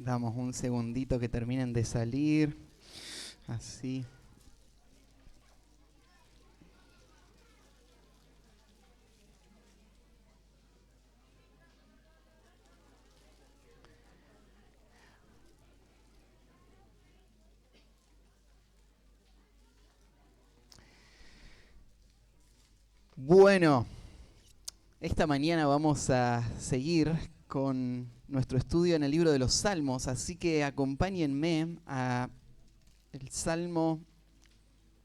Damos un segundito que terminen de salir. Así. Bueno, esta mañana vamos a seguir con nuestro estudio en el libro de los Salmos, así que acompáñenme a el Salmo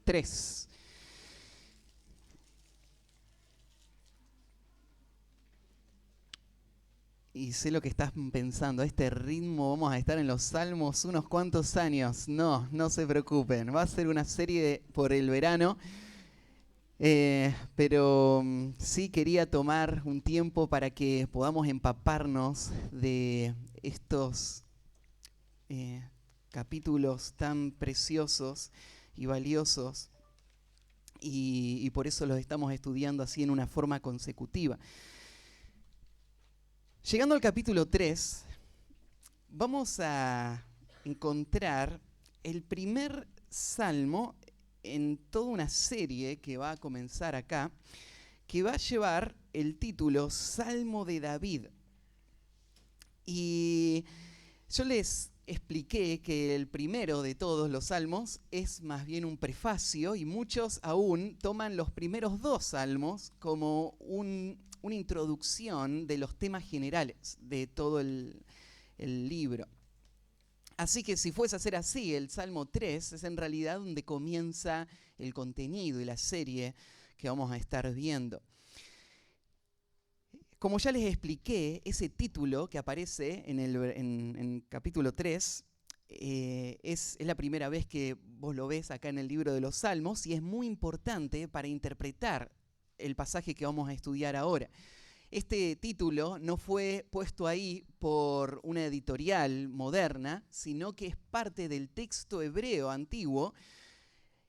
3. Y sé lo que estás pensando, a este ritmo vamos a estar en los Salmos unos cuantos años. No, no se preocupen, va a ser una serie por el verano. Pero sí quería tomar un tiempo para que podamos empaparnos de estos capítulos tan preciosos y valiosos, y por eso los estamos estudiando así en una forma consecutiva. Llegando al capítulo 3, vamos a encontrar el primer salmo en toda una serie que va a comenzar acá, que va a llevar el título Salmo de David. Y yo les expliqué que el primero de todos los salmos es más bien un prefacio, y muchos aún toman los primeros dos salmos como una introducción de los temas generales de todo el libro. Así que si fuese a ser así, el Salmo 3 es en realidad donde comienza el contenido y la serie que vamos a estar viendo. Como ya les expliqué, ese título que aparece en capítulo 3 es la primera vez que vos lo ves acá en el libro de los Salmos, y es muy importante para interpretar el pasaje que vamos a estudiar ahora. Este título no fue puesto ahí por una editorial moderna, sino que es parte del texto hebreo antiguo,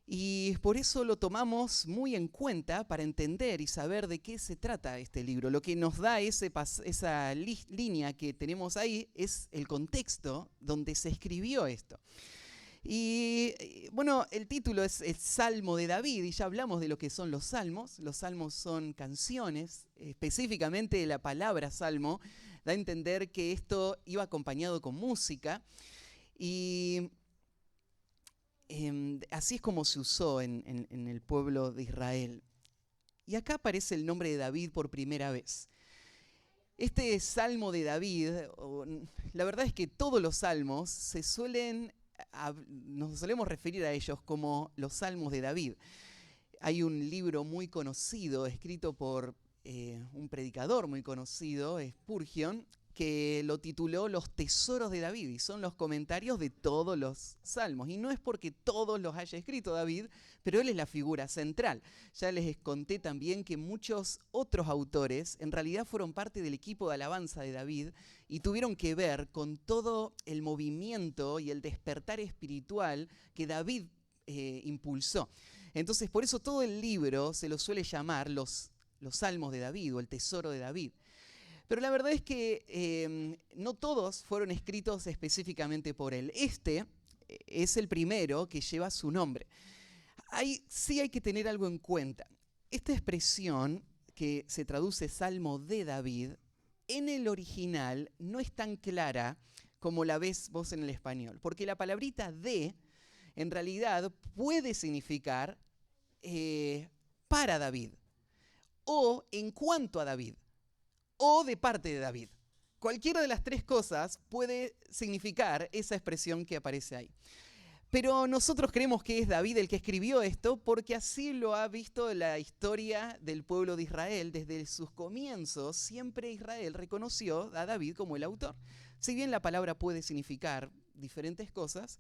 y por eso lo tomamos muy en cuenta para entender y saber de qué se trata este libro. Lo que nos da esa línea que tenemos ahí es el contexto donde se escribió esto. Y bueno, el título es el Salmo de David, y ya hablamos de lo que son los salmos. Los salmos son canciones, específicamente la palabra salmo da a entender que esto iba acompañado con música, y así es como se usó en el pueblo de Israel. Y acá aparece el nombre de David por primera vez. Este Salmo de David, la verdad es que todos los salmos nos solemos referir a ellos como los Salmos de David. Hay un libro muy conocido, escrito por un predicador muy conocido, Spurgeon, que lo tituló Los Tesoros de David, y son los comentarios de todos los salmos. Y no es porque todos los haya escrito David, pero él es la figura central. Ya les conté también que muchos otros autores en realidad fueron parte del equipo de alabanza de David y tuvieron que ver con todo el movimiento y el despertar espiritual que David impulsó. Entonces, por eso todo el libro se lo suele llamar los Salmos de David o el Tesoro de David. Pero la verdad es que no todos fueron escritos específicamente por él. Este es el primero que lleva su nombre. Sí hay que tener algo en cuenta. Esta expresión, que se traduce Salmo de David, en el original no es tan clara como la ves vos en el español, porque la palabrita de en realidad puede significar para David, o en cuanto a David, o de parte de David. Cualquiera de las tres cosas puede significar esa expresión que aparece ahí. Pero nosotros creemos que es David el que escribió esto, porque así lo ha visto la historia del pueblo de Israel. Desde sus comienzos, siempre Israel reconoció a David como el autor. Si bien la palabra puede significar diferentes cosas,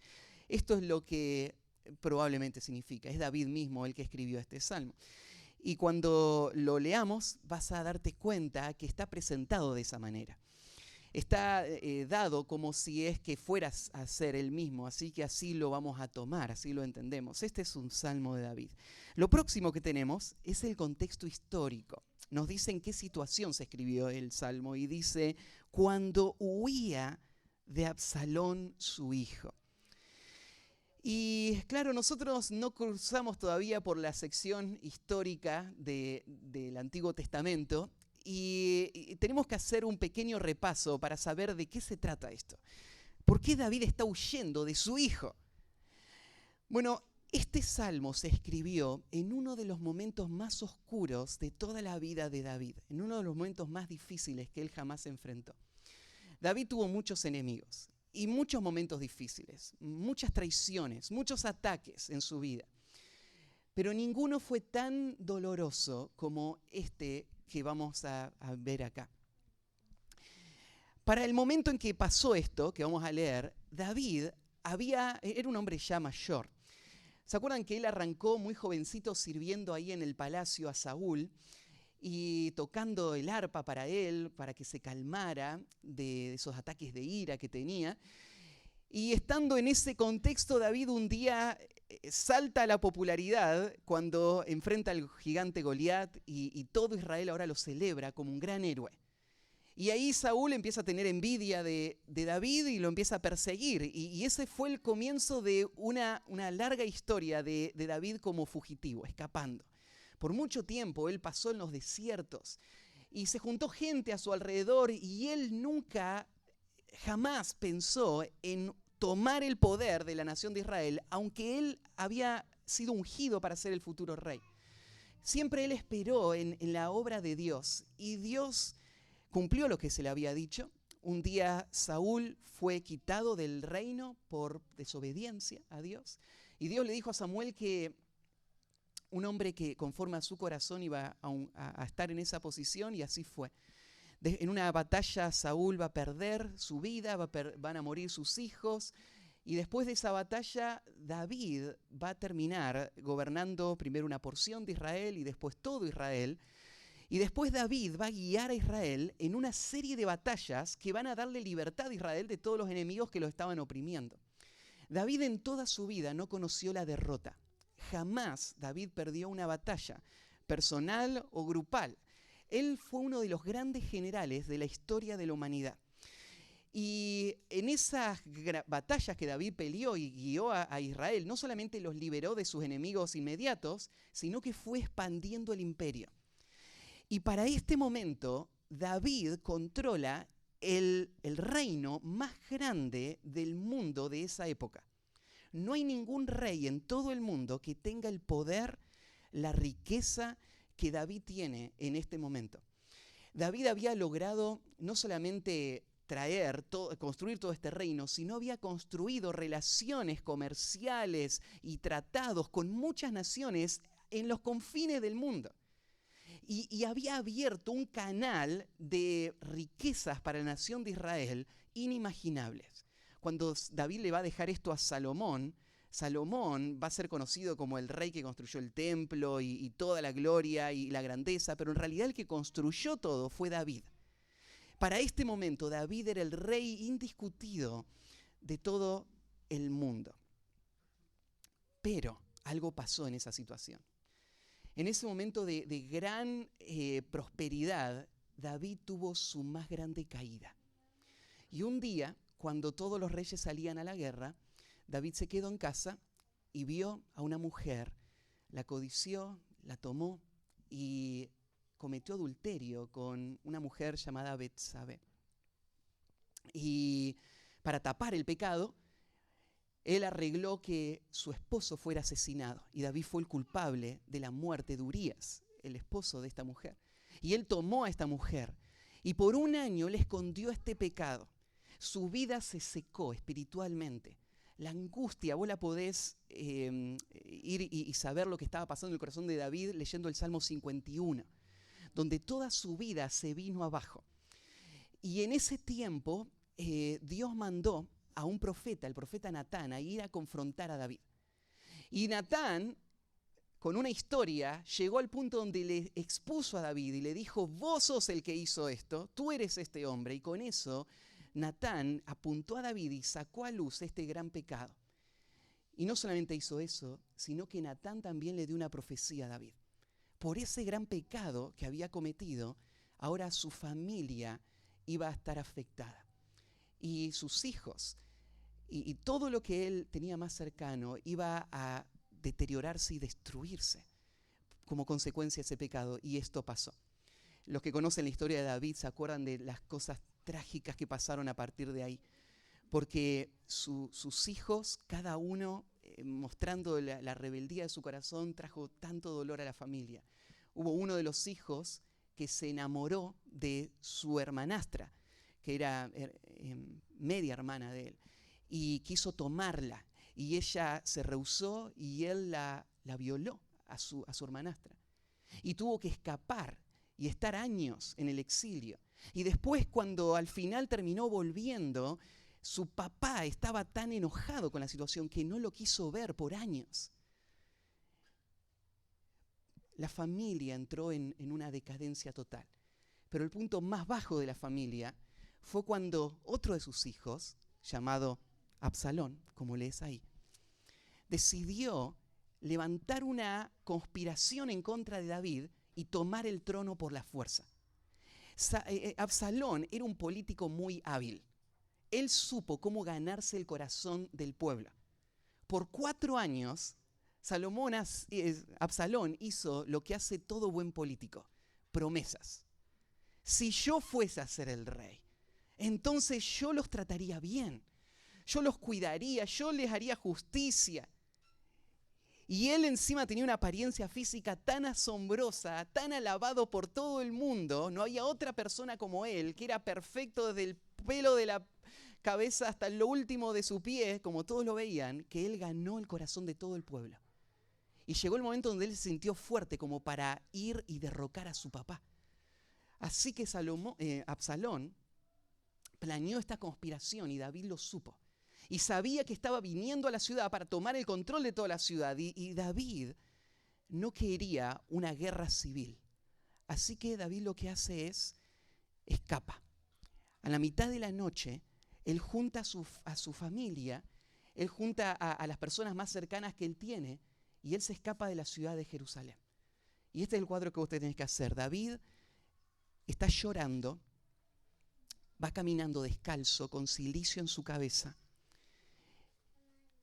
esto es lo que probablemente significa. Es David mismo el que escribió este salmo. Y cuando lo leamos vas a darte cuenta que está presentado de esa manera. Está dado como si es que fueras a ser él mismo, así que así lo vamos a tomar, así lo entendemos. Este es un salmo de David. Lo próximo que tenemos es el contexto histórico. Nos dice en qué situación se escribió el salmo, y dice: cuando huía de Absalón, su hijo. Y claro, nosotros no cruzamos todavía por la sección histórica del Antiguo Testamento y tenemos que hacer un pequeño repaso para saber de qué se trata esto. ¿Por qué David está huyendo de su hijo? Bueno, este salmo se escribió en uno de los momentos más oscuros de toda la vida de David, en uno de los momentos más difíciles que él jamás enfrentó. David tuvo muchos enemigos y muchos momentos difíciles, muchas traiciones, muchos ataques en su vida. Pero ninguno fue tan doloroso como este que vamos a ver acá. Para el momento en que pasó esto, que vamos a leer, David era un hombre ya mayor. ¿Se acuerdan que él arrancó muy jovencito sirviendo ahí en el palacio a Saúl y tocando el arpa para él, para que se calmara de esos ataques de ira que tenía? Y estando en ese contexto, David un día salta a la popularidad cuando enfrenta al gigante Goliat y todo Israel ahora lo celebra como un gran héroe. Y ahí Saúl empieza a tener envidia de David y lo empieza a perseguir. Y ese fue el comienzo de una larga historia de David como fugitivo, escapando. Por mucho tiempo él pasó en los desiertos y se juntó gente a su alrededor y él jamás pensó en tomar el poder de la nación de Israel, aunque él había sido ungido para ser el futuro rey. Siempre él esperó en la obra de Dios y Dios cumplió lo que se le había dicho. Un día Saúl fue quitado del reino por desobediencia a Dios. Y Dios le dijo a Samuel que un hombre que conforme a su corazón iba a estar en esa posición, y así fue. En una batalla Saúl va a perder su vida, van a morir sus hijos. Y después de esa batalla David va a terminar gobernando primero una porción de Israel y después todo Israel. Y después David va a guiar a Israel en una serie de batallas que van a darle libertad a Israel de todos los enemigos que lo estaban oprimiendo. David en toda su vida no conoció la derrota. Jamás David perdió una batalla, personal o grupal. Él fue uno de los grandes generales de la historia de la humanidad. Y en esas batallas que David peleó y guió a Israel, no solamente los liberó de sus enemigos inmediatos, sino que fue expandiendo el imperio. Y para este momento, David controla el reino más grande del mundo de esa época. No hay ningún rey en todo el mundo que tenga el poder, la riqueza que David tiene en este momento. David había logrado no solamente construir todo este reino, sino había construido relaciones comerciales y tratados con muchas naciones en los confines del mundo. Y había abierto un canal de riquezas para la nación de Israel inimaginables. Cuando David le va a dejar esto a Salomón, Salomón va a ser conocido como el rey que construyó el templo y toda la gloria y la grandeza, pero en realidad el que construyó todo fue David. Para este momento David era el rey indiscutido de todo el mundo. Pero algo pasó en esa situación. En ese momento de gran prosperidad, David tuvo su más grande caída. Y un día, cuando todos los reyes salían a la guerra, David se quedó en casa y vio a una mujer, la codició, la tomó y cometió adulterio con una mujer llamada Betsabé. Y para tapar el pecado, él arregló que su esposo fuera asesinado y David fue el culpable de la muerte de Urías, el esposo de esta mujer. Y él tomó a esta mujer y por un año le escondió este pecado. Su vida se secó espiritualmente. La angustia, vos la podés ir y saber lo que estaba pasando en el corazón de David leyendo el Salmo 51, donde toda su vida se vino abajo. Y en ese tiempo Dios mandó a un profeta, el profeta Natán, a ir a confrontar a David. Y Natán, con una historia, llegó al punto donde le expuso a David y le dijo: vos sos el que hizo esto, tú eres este hombre. Y con eso Natán apuntó a David y sacó a luz este gran pecado. Y no solamente hizo eso, sino que Natán también le dio una profecía a David. Por ese gran pecado que había cometido, ahora su familia iba a estar afectada. y sus hijos. Y todo lo que él tenía más cercano iba a deteriorarse y destruirse como consecuencia de ese pecado. Y esto pasó. Los que conocen la historia de David se acuerdan de las cosas trágicas que pasaron a partir de ahí. Porque sus hijos, cada uno mostrando la rebeldía de su corazón, trajo tanto dolor a la familia. Hubo uno de los hijos que se enamoró de su hermanastra, que era media hermana de él, y quiso tomarla. Y ella se rehusó y él la violó a su hermanastra. Y tuvo que escapar y estar años en el exilio. Y después, cuando al final terminó volviendo, su papá estaba tan enojado con la situación que no lo quiso ver por años. La familia entró en una decadencia total. Pero el punto más bajo de la familia fue cuando otro de sus hijos, llamado Absalón, como lees ahí, decidió levantar una conspiración en contra de David y tomar el trono por la fuerza. Absalón era un político muy hábil. Él supo cómo ganarse el corazón del pueblo. Por 4 años, Absalón hizo lo que hace todo buen político: promesas. Si yo fuese a ser el rey, entonces yo los trataría bien, yo los cuidaría, yo les haría justicia. Y él encima tenía una apariencia física tan asombrosa, tan alabado por todo el mundo. No había otra persona como él, que era perfecto desde el pelo de la cabeza hasta lo último de su pie, como todos lo veían, que él ganó el corazón de todo el pueblo. Y llegó el momento donde él se sintió fuerte como para ir y derrocar a su papá. Así que Absalón planeó esta conspiración y David lo supo. Y sabía que estaba viniendo a la ciudad para tomar el control de toda la ciudad. Y David no quería una guerra civil. Así que David lo que hace es escapa. A la mitad de la noche, él junta a su familia, él junta a las personas más cercanas que él tiene, y él se escapa de la ciudad de Jerusalén. Y este es el cuadro que vos tenés que hacer. David está llorando, va caminando descalzo, con cilicio en su cabeza,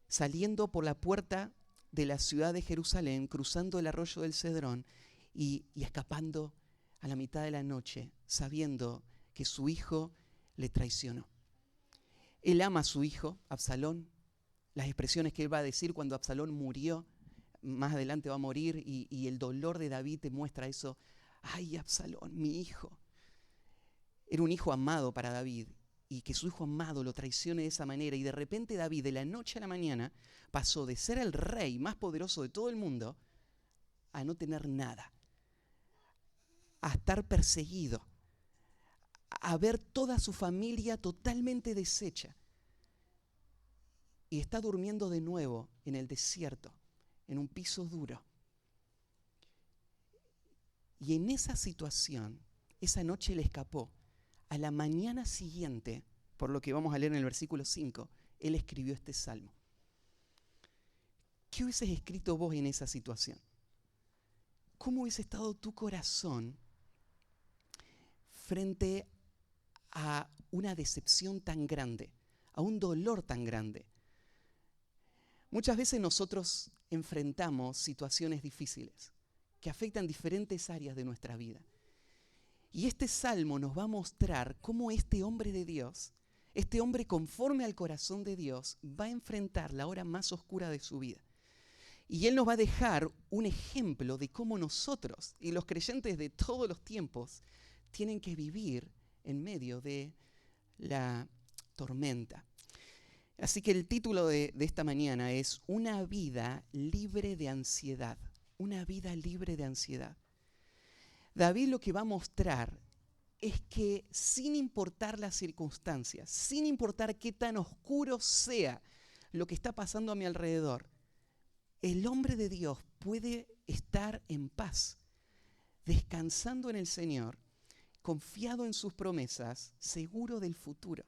saliendo por la puerta de la ciudad de Jerusalén, cruzando el arroyo del Cedrón y escapando a la mitad de la noche, sabiendo que su hijo le traicionó. Él ama a su hijo, Absalón. Las expresiones que él va a decir cuando Absalón murió, más adelante va a morir, y el dolor de David te muestra eso. Ay, Absalón, mi hijo. Era un hijo amado para David, y que su hijo amado lo traicione de esa manera. Y de repente David, de la noche a la mañana, pasó de ser el rey más poderoso de todo el mundo a no tener nada, a estar perseguido, a ver toda su familia totalmente deshecha. Y está durmiendo de nuevo en el desierto, en un piso duro. Y en esa situación, esa noche le escapó. A la mañana siguiente, por lo que vamos a leer en el versículo 5, él escribió este salmo. ¿Qué hubieses escrito vos en esa situación? ¿Cómo hubiese estado tu corazón frente a una decepción tan grande, a un dolor tan grande? Muchas veces nosotros enfrentamos situaciones difíciles que afectan diferentes áreas de nuestra vida. Y este salmo nos va a mostrar cómo este hombre de Dios, este hombre conforme al corazón de Dios, va a enfrentar la hora más oscura de su vida. Y él nos va a dejar un ejemplo de cómo nosotros y los creyentes de todos los tiempos tienen que vivir en medio de la tormenta. Así que el título de esta mañana es Una vida libre de ansiedad. Una vida libre de ansiedad. David lo que va a mostrar es que sin importar las circunstancias, sin importar qué tan oscuro sea lo que está pasando a mi alrededor, el hombre de Dios puede estar en paz, descansando en el Señor, confiado en sus promesas, seguro del futuro.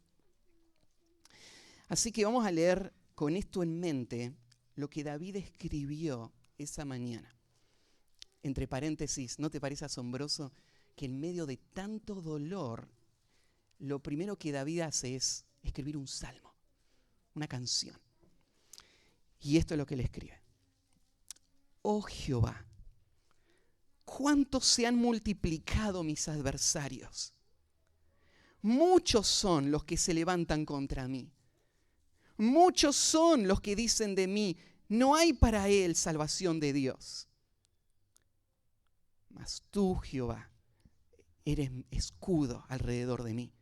Así que vamos a leer con esto en mente lo que David escribió esa mañana. Entre paréntesis, ¿no te parece asombroso que en medio de tanto dolor, lo primero que David hace es escribir un salmo, una canción. Y esto es lo que él escribe. Oh Jehová, cuánto se han multiplicado mis adversarios. Muchos son los que se levantan contra mí. Muchos son los que dicen de mí, no hay para él salvación de Dios. Mas tú, Jehová, eres escudo alrededor de mí,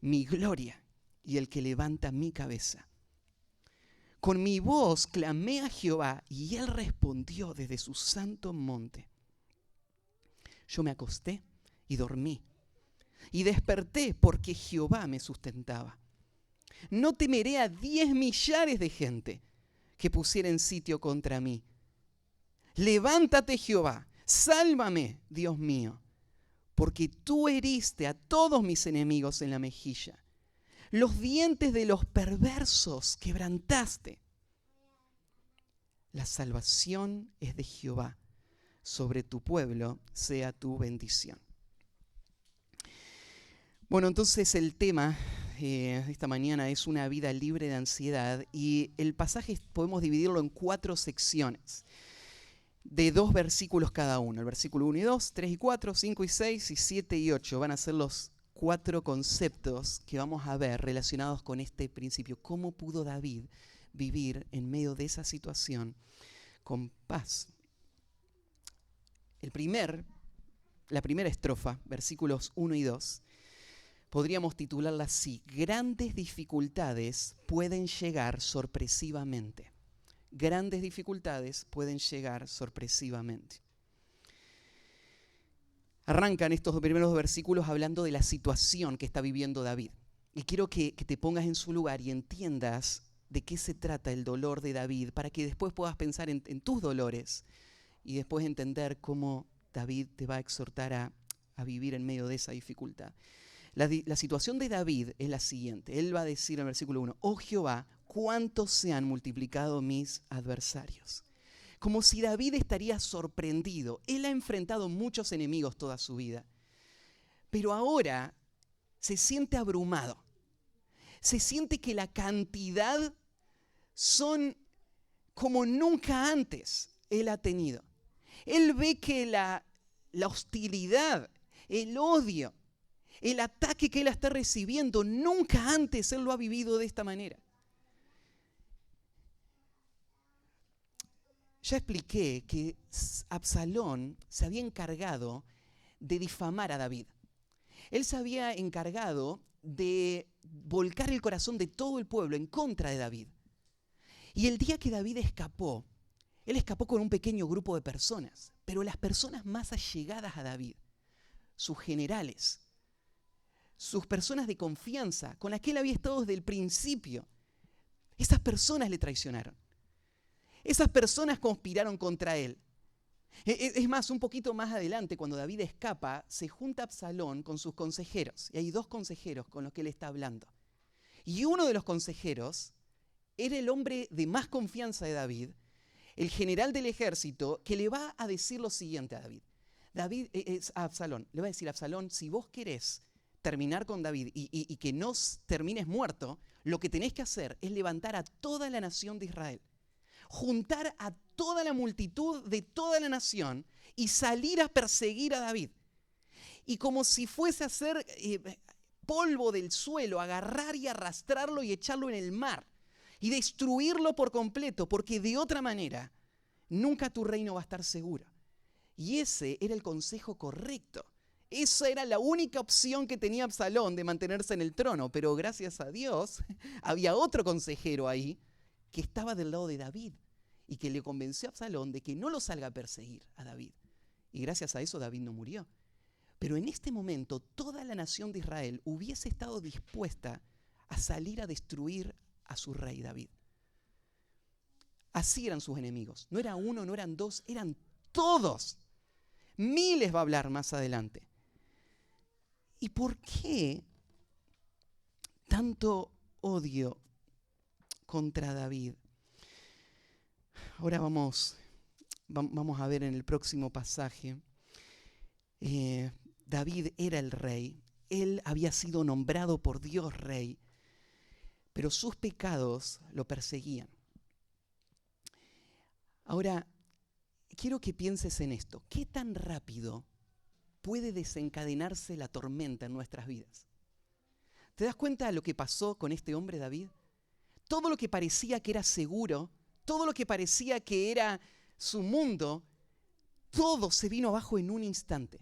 mi gloria y el que levanta mi cabeza. Con mi voz clamé a Jehová y él respondió desde su santo monte. Yo me acosté y dormí y desperté porque Jehová me sustentaba. No temeré a 10 millares de gente que pusieren sitio contra mí. Levántate, Jehová, sálvame, Dios mío, porque tú heriste a todos mis enemigos en la mejilla. Los dientes de los perversos quebrantaste. La salvación es de Jehová. Sobre tu pueblo sea tu bendición. Bueno, entonces el tema de esta mañana es una vida libre de ansiedad y el pasaje podemos dividirlo en 4 secciones de 2 versículos cada uno. El versículo 1 y 2, 3 y 4, 5 y 6 y 7 y 8 van a ser los 4 conceptos que vamos a ver relacionados con este principio. ¿Cómo pudo David vivir en medio de esa situación con paz? La primera estrofa, versículos 1 y 2, podríamos titularla así: grandes dificultades pueden llegar sorpresivamente. Grandes dificultades pueden llegar sorpresivamente. Arrancan estos primeros versículos hablando de la situación que está viviendo David. Y quiero que te pongas en su lugar y entiendas de qué se trata el dolor de David, para que después puedas pensar en tus dolores y después entender cómo David te va a exhortar a vivir en medio de esa dificultad. La situación de David es la siguiente. Él va a decir en el versículo 1, oh Jehová, cuánto se han multiplicado mis adversarios. Como si David estaría sorprendido. Él ha enfrentado muchos enemigos toda su vida, pero ahora se siente abrumado. Se siente que la cantidad son como nunca antes él ha tenido. Él ve que la hostilidad, el odio, el ataque que él está recibiendo, nunca antes él lo ha vivido de esta manera. Ya expliqué que Absalón se había encargado de difamar a David. Él se había encargado de volcar el corazón de todo el pueblo en contra de David. Y el día que David escapó, él escapó con un pequeño grupo de personas, pero las personas más allegadas a David, sus generales, sus personas de confianza, con las que él había estado desde el principio, esas personas le traicionaron. Esas personas conspiraron contra él. Es más, un poquito más adelante, cuando David escapa, se junta Absalón con sus consejeros. Y hay 2 consejeros con los que él está hablando. Y uno de los consejeros era el hombre de más confianza de David, el general del ejército, que le va a decir lo siguiente a David. A Absalón, le va a decir a Absalón, si vos querés terminar con David y que no termines muerto, lo que tenés que hacer es levantar a toda la nación de Israel, juntar a toda la multitud de toda la nación y salir a perseguir a David. Y como si fuese a hacer polvo del suelo, agarrar y arrastrarlo y echarlo en el mar y destruirlo por completo, porque de otra manera nunca tu reino va a estar seguro. Y ese era el consejo correcto. Esa era la única opción que tenía Absalón de mantenerse en el trono, pero gracias a Dios había otro consejero ahí que estaba del lado de David y que le convenció a Absalón de que no lo salga a perseguir a David. Y gracias a eso David no murió. Pero en este momento toda la nación de Israel hubiese estado dispuesta a salir a destruir a su rey David. Así eran sus enemigos. No era uno, no eran 2, eran todos. Miles va a hablar más adelante. ¿Y por qué tanto odio contra David? Ahora vamos a ver en el próximo pasaje. David era el rey. Él había sido nombrado por Dios rey. pero sus pecados lo perseguían. Ahora, quiero que pienses en esto. ¿Qué tan rápido puede desencadenarse la tormenta en nuestras vidas? ¿Te das cuenta de lo que pasó con este hombre David? Todo lo que parecía que era seguro, todo lo que parecía que era su mundo, todo se vino abajo en un instante.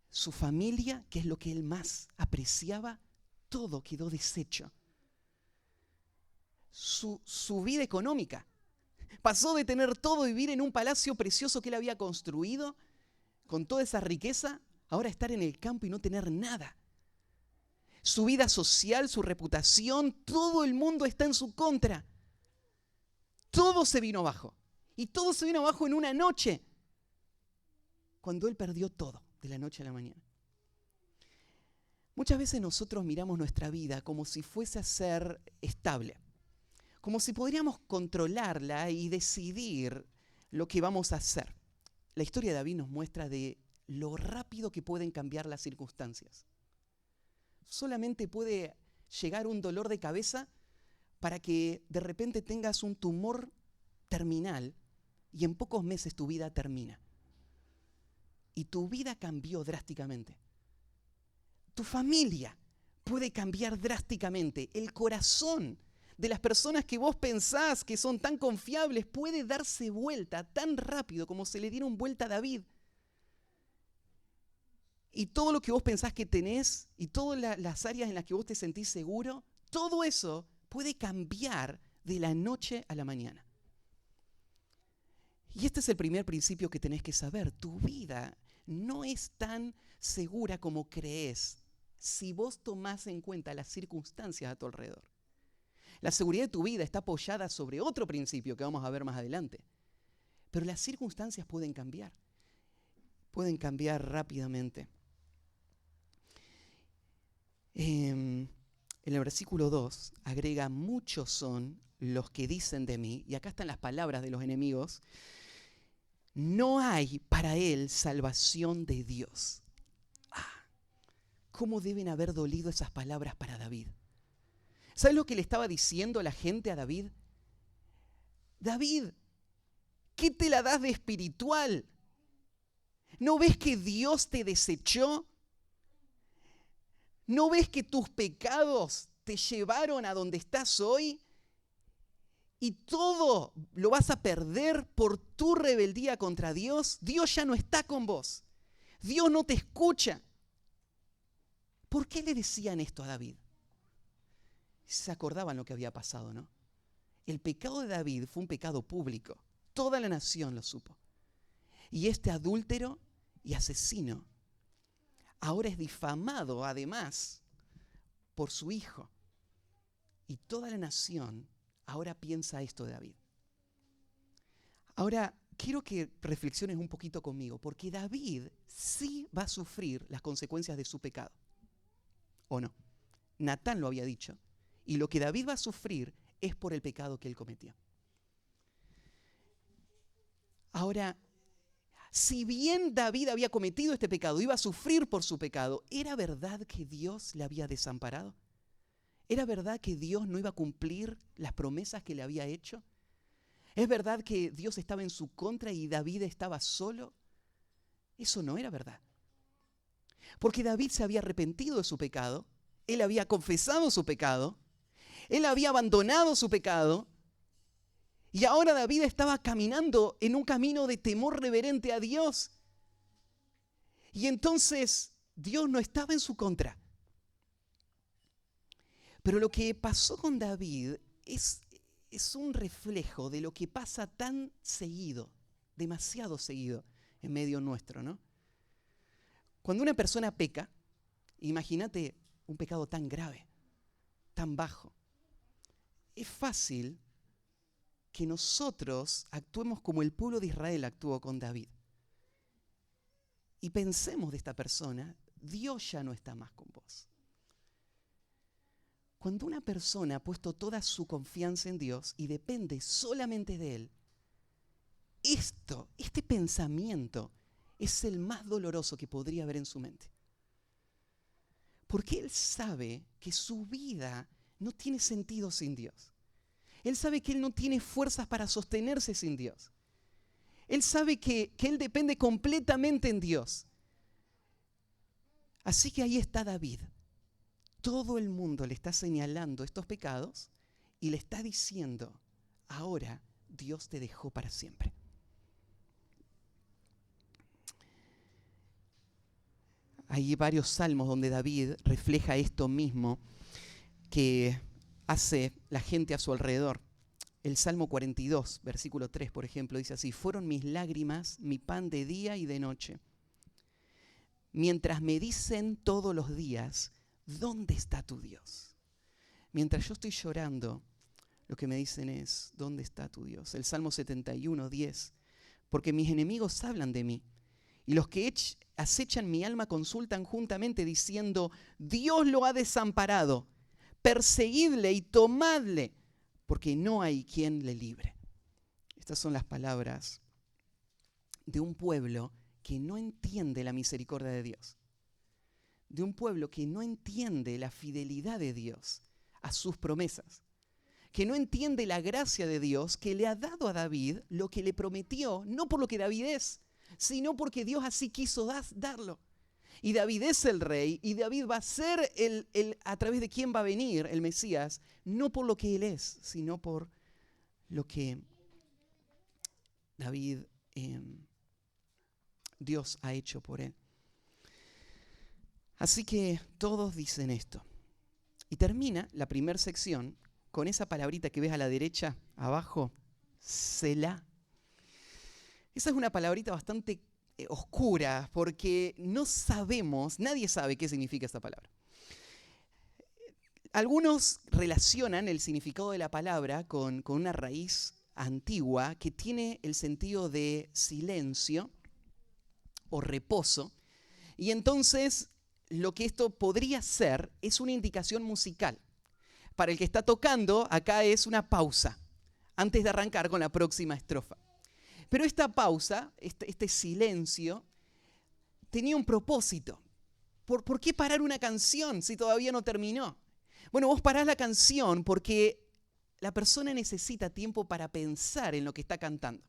Su familia, que es lo que él más apreciaba, todo quedó deshecho. Su vida económica. Pasó de tener todo, vivir en un palacio precioso que él había construido, con toda esa riqueza, ahora estar en el campo y no tener nada. Su vida social, su reputación, todo el mundo está en su contra. Todo se vino abajo. Y todo se vino abajo en una noche, cuando él perdió todo, de la noche a la mañana. Muchas veces nosotros miramos nuestra vida como si fuese a ser estable, como si podríamos controlarla y decidir lo que vamos a hacer. La historia de David nos muestra de lo rápido que pueden cambiar las circunstancias. Solamente puede llegar un dolor de cabeza para que de repente tengas un tumor terminal y en pocos meses tu vida termina. Y tu vida cambió drásticamente. Tu familia puede cambiar drásticamente. El corazón de las personas que vos pensás que son tan confiables puede darse vuelta tan rápido como se le dieron vuelta a David. Y todo lo que vos pensás que tenés y todas las áreas en las que vos te sentís seguro, todo eso puede cambiar de la noche a la mañana. Y este es el primer principio que tenés que saber. Tu vida no es tan segura como crees si vos tomás en cuenta las circunstancias a tu alrededor. La seguridad de tu vida está apoyada sobre otro principio que vamos a ver más adelante. Pero las circunstancias pueden cambiar rápidamente. En el versículo 2 agrega: muchos son los que dicen de mí, y acá están las palabras de los enemigos, no hay para él salvación de Dios. ¿Cómo deben haber dolido esas palabras para David? ¿Sabes lo que le estaba diciendo la gente a David? David, ¿qué te la das de espiritual? ¿No ves que Dios te desechó? ¿No ves que tus pecados te llevaron a donde estás hoy? Y todo lo vas a perder por tu rebeldía contra Dios. Dios ya no está con vos. Dios no te escucha. ¿Por qué le decían esto a David? Se acordaban lo que había pasado, ¿no? El pecado de David fue un pecado público. Toda la nación lo supo. Y este adúltero y asesino ahora es difamado, además, por su hijo. Y toda la nación ahora piensa esto de David. Ahora, quiero que reflexiones un poquito conmigo, porque David sí va a sufrir las consecuencias de su pecado. ¿O no? Natán lo había dicho. Y lo que David va a sufrir es por el pecado que él cometió. Ahora, si bien David había cometido este pecado, iba a sufrir por su pecado, ¿era verdad que Dios le había desamparado? ¿Era verdad que Dios no iba a cumplir las promesas que le había hecho? ¿Es verdad que Dios estaba en su contra y David estaba solo? Eso no era verdad. Porque David se había arrepentido de su pecado, él había confesado su pecado, él había abandonado su pecado, y ahora David estaba caminando en un camino de temor reverente a Dios. Y entonces Dios no estaba en su contra. Pero lo que pasó con David es un reflejo de lo que pasa tan seguido, demasiado seguido, en medio nuestro, ¿no? Cuando una persona peca, imagínate un pecado tan grave, tan bajo, es fácil que nosotros actuemos como el pueblo de Israel actuó con David. Y pensemos de esta persona: Dios ya no está más con vos. Cuando una persona ha puesto toda su confianza en Dios y depende solamente de Él, este pensamiento es el más doloroso que podría haber en su mente. Porque él sabe que su vida no tiene sentido sin Dios. Él sabe que él no tiene fuerzas para sostenerse sin Dios. Él sabe que él depende completamente en Dios. Así que ahí está David. Todo el mundo le está señalando estos pecados y le está diciendo, ahora Dios te dejó para siempre. Hay varios salmos donde David refleja esto mismo que hace la gente a su alrededor. El Salmo 42, versículo 3, por ejemplo, dice así: fueron mis lágrimas mi pan de día y de noche. Mientras me dicen todos los días, ¿dónde está tu Dios? Mientras yo estoy llorando, lo que me dicen es, ¿dónde está tu Dios? El Salmo 71, 10, porque mis enemigos hablan de mí, y los que acechan mi alma consultan juntamente diciendo, Dios lo ha desamparado, perseguidle y tomadle, porque no hay quien le libre. Estas son las palabras de un pueblo que no entiende la misericordia de Dios, de un pueblo que no entiende la fidelidad de Dios a sus promesas, que no entiende la gracia de Dios que le ha dado a David lo que le prometió, no por lo que David es, sino porque Dios así quiso darlo. Y David es el rey, y David va a ser a través de quien va a venir el Mesías, no por lo que él es, sino por lo que David, Dios ha hecho por él. Así que todos dicen esto. Y termina la primera sección con esa palabrita que ves a la derecha, abajo, Selah. Esa es una palabrita bastante oscura, porque no sabemos, nadie sabe qué significa esta palabra. Algunos relacionan el significado de la palabra con una raíz antigua que tiene el sentido de silencio o reposo, y entonces lo que esto podría ser es una indicación musical. Para el que está tocando, acá es una pausa, antes de arrancar con la próxima estrofa. Pero esta pausa, este silencio, tenía un propósito. ¿Por qué parar una canción si todavía no terminó? Bueno, vos parás la canción porque la persona necesita tiempo para pensar en lo que está cantando.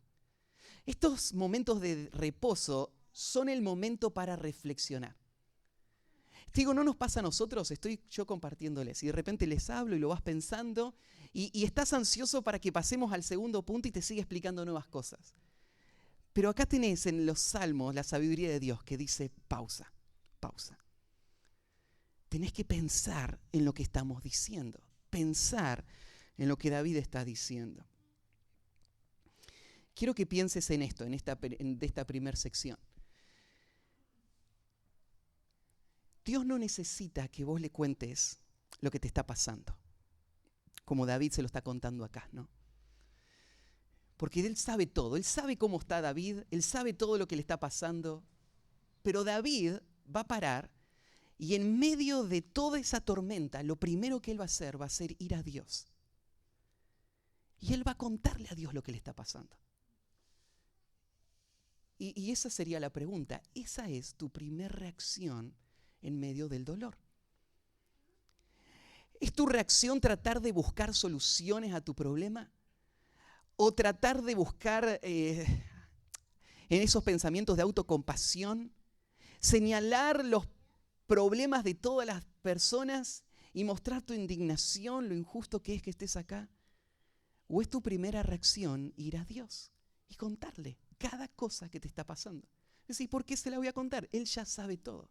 Estos momentos de reposo son el momento para reflexionar. Te digo, no nos pasa a nosotros, estoy yo compartiéndoles y de repente les hablo y lo vas pensando y estás ansioso para que pasemos al segundo punto y te sigue explicando nuevas cosas. Pero acá tenés en los salmos la sabiduría de Dios que dice pausa, pausa. Tenés que pensar en lo que estamos diciendo, pensar en lo que David está diciendo. Quiero que pienses en esto, en esta primera sección. Dios no necesita que vos le cuentes lo que te está pasando, como David se lo está contando acá, ¿no? Porque Él sabe todo, Él sabe cómo está David, Él sabe todo lo que le está pasando, pero David va a parar y en medio de toda esa tormenta, lo primero que Él va a hacer ir a Dios. Y Él va a contarle a Dios lo que le está pasando. Y esa sería la pregunta, ¿esa es tu primera reacción en medio del dolor? ¿Es tu reacción tratar de buscar soluciones a tu problema? ¿O tratar de buscar en esos pensamientos de autocompasión, señalar los problemas de todas las personas y mostrar tu indignación, lo injusto que es que estés acá? ¿O es tu primera reacción ir a Dios y contarle cada cosa que te está pasando? Es decir, ¿por qué se la voy a contar? Él ya sabe todo.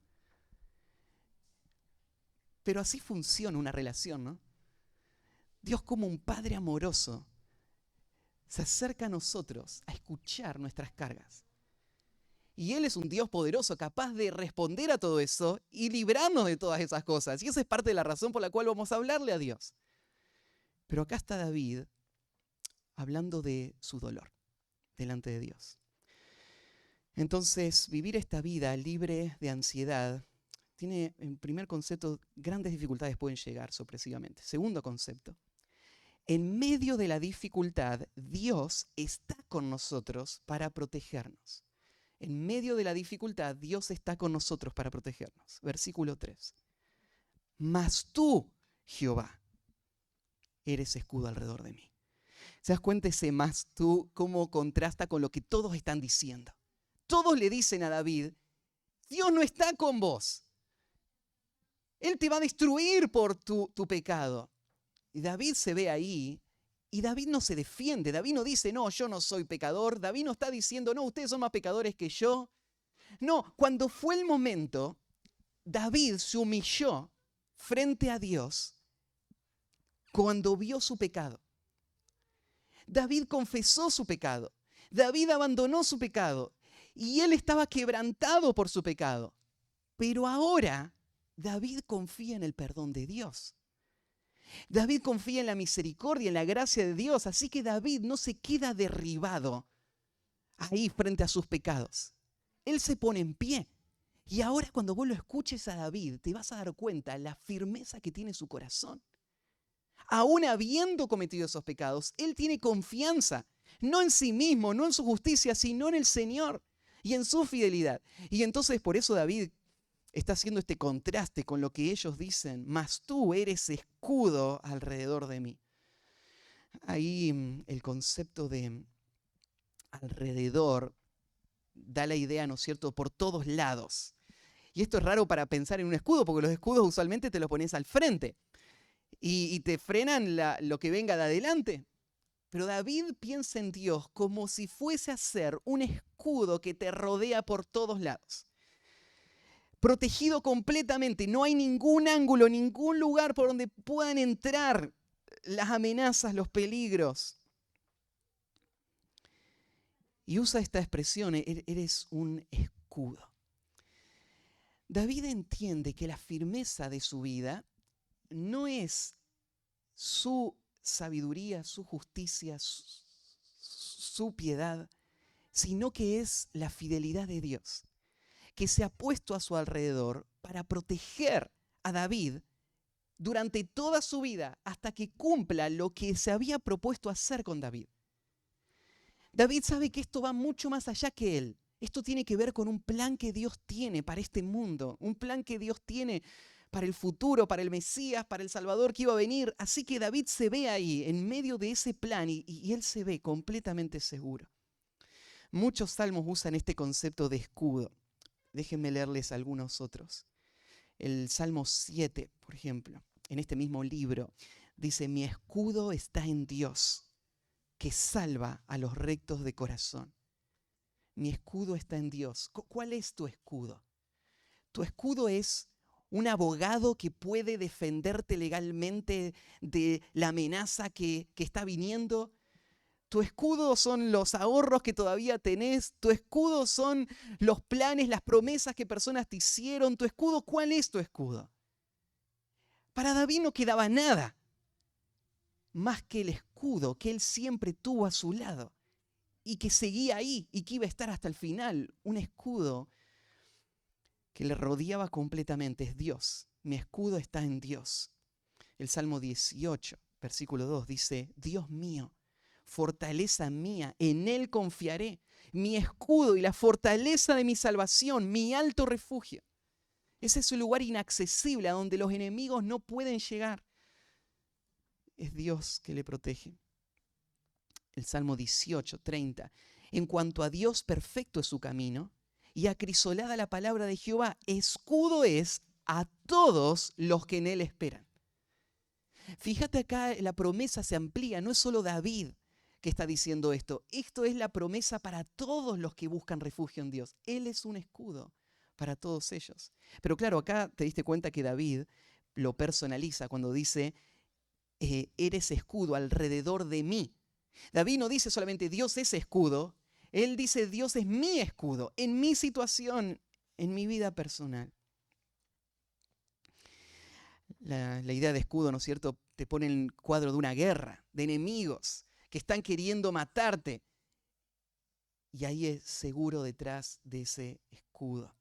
Pero así funciona una relación, ¿no? Dios, como un padre amoroso, se acerca a nosotros a escuchar nuestras cargas. Y Él es un Dios poderoso, capaz de responder a todo eso y librarnos de todas esas cosas. Y esa es parte de la razón por la cual vamos a hablarle a Dios. Pero acá está David hablando de su dolor delante de Dios. Entonces, vivir esta vida libre de ansiedad tiene, en primer concepto, grandes dificultades pueden llegar sorpresivamente. Segundo concepto, en medio de la dificultad, Dios está con nosotros para protegernos. En medio de la dificultad, Dios está con nosotros para protegernos. Versículo 3. Mas tú, Jehová, eres escudo alrededor de mí. ¿Se das cuenta ese más tú cómo contrasta con lo que todos están diciendo? Todos le dicen a David, Dios no está con vos. Él te va a destruir por tu pecado. Y David se ve ahí y David no se defiende. David no dice, no, yo no soy pecador. David no está diciendo, no, ustedes son más pecadores que yo. No, cuando fue el momento, David se humilló frente a Dios cuando vio su pecado. David confesó su pecado. David abandonó su pecado y él estaba quebrantado por su pecado. Pero ahora David confía en el perdón de Dios. David confía en la misericordia, en la gracia de Dios. Así que David no se queda derribado ahí frente a sus pecados. Él se pone en pie. Y ahora cuando vos lo escuches a David, te vas a dar cuenta de la firmeza que tiene su corazón. Aún habiendo cometido esos pecados, él tiene confianza, no en sí mismo, no en su justicia, sino en el Señor y en su fidelidad. Y entonces por eso David está haciendo este contraste con lo que ellos dicen, mas tú eres escudo alrededor de mí. Ahí el concepto de alrededor da la idea, ¿no es cierto?, por todos lados. Y esto es raro para pensar en un escudo, porque los escudos usualmente te los pones al frente y te frenan lo que venga de adelante. Pero David piensa en Dios como si fuese a ser un escudo que te rodea por todos lados. Protegido completamente, no hay ningún ángulo, ningún lugar por donde puedan entrar las amenazas, los peligros. Y usa esta expresión, eres un escudo. David entiende que la firmeza de su vida no es su sabiduría, su justicia, su piedad, sino que es la fidelidad de Dios, que se ha puesto a su alrededor para proteger a David durante toda su vida hasta que cumpla lo que se había propuesto hacer con David. David sabe que esto va mucho más allá que él. Esto tiene que ver con un plan que Dios tiene para este mundo, un plan que Dios tiene para el futuro, para el Mesías, para el Salvador que iba a venir. Así que David se ve ahí, en medio de ese plan, y él se ve completamente seguro. Muchos salmos usan este concepto de escudo. Déjenme leerles algunos otros. El Salmo 7, por ejemplo, en este mismo libro, dice, mi escudo está en Dios, que salva a los rectos de corazón. Mi escudo está en Dios. ¿Cuál es tu escudo? Tu escudo es un abogado que puede defenderte legalmente de la amenaza que está viniendo. Tu escudo son los ahorros que todavía tenés. Tu escudo son los planes, las promesas que personas te hicieron. Tu escudo, ¿cuál es tu escudo? Para David no quedaba nada más que el escudo que él siempre tuvo a su lado y que seguía ahí y que iba a estar hasta el final. Un escudo que le rodeaba completamente, es Dios. Mi escudo está en Dios. El Salmo 18, versículo 2 dice, Dios mío, fortaleza mía, en Él confiaré, mi escudo y la fortaleza de mi salvación, mi alto refugio. Ese es un lugar inaccesible a donde los enemigos no pueden llegar. Es Dios que le protege. El Salmo 18, 30. En cuanto a Dios, perfecto es su camino, y acrisolada la palabra de Jehová, escudo es a todos los que en él esperan. Fíjate acá, la promesa se amplía, no es solo David que está diciendo esto. Esto es la promesa para todos los que buscan refugio en Dios. Él es un escudo para todos ellos. Pero claro, acá te diste cuenta que David lo personaliza cuando dice, eres escudo alrededor de mí. David no dice solamente Dios es escudo, él dice Dios es mi escudo, en mi situación, en mi vida personal. La idea de escudo, ¿no es cierto?, te pone en el cuadro de una guerra, de enemigos que están queriendo matarte. Y ahí es seguro detrás de ese escudo.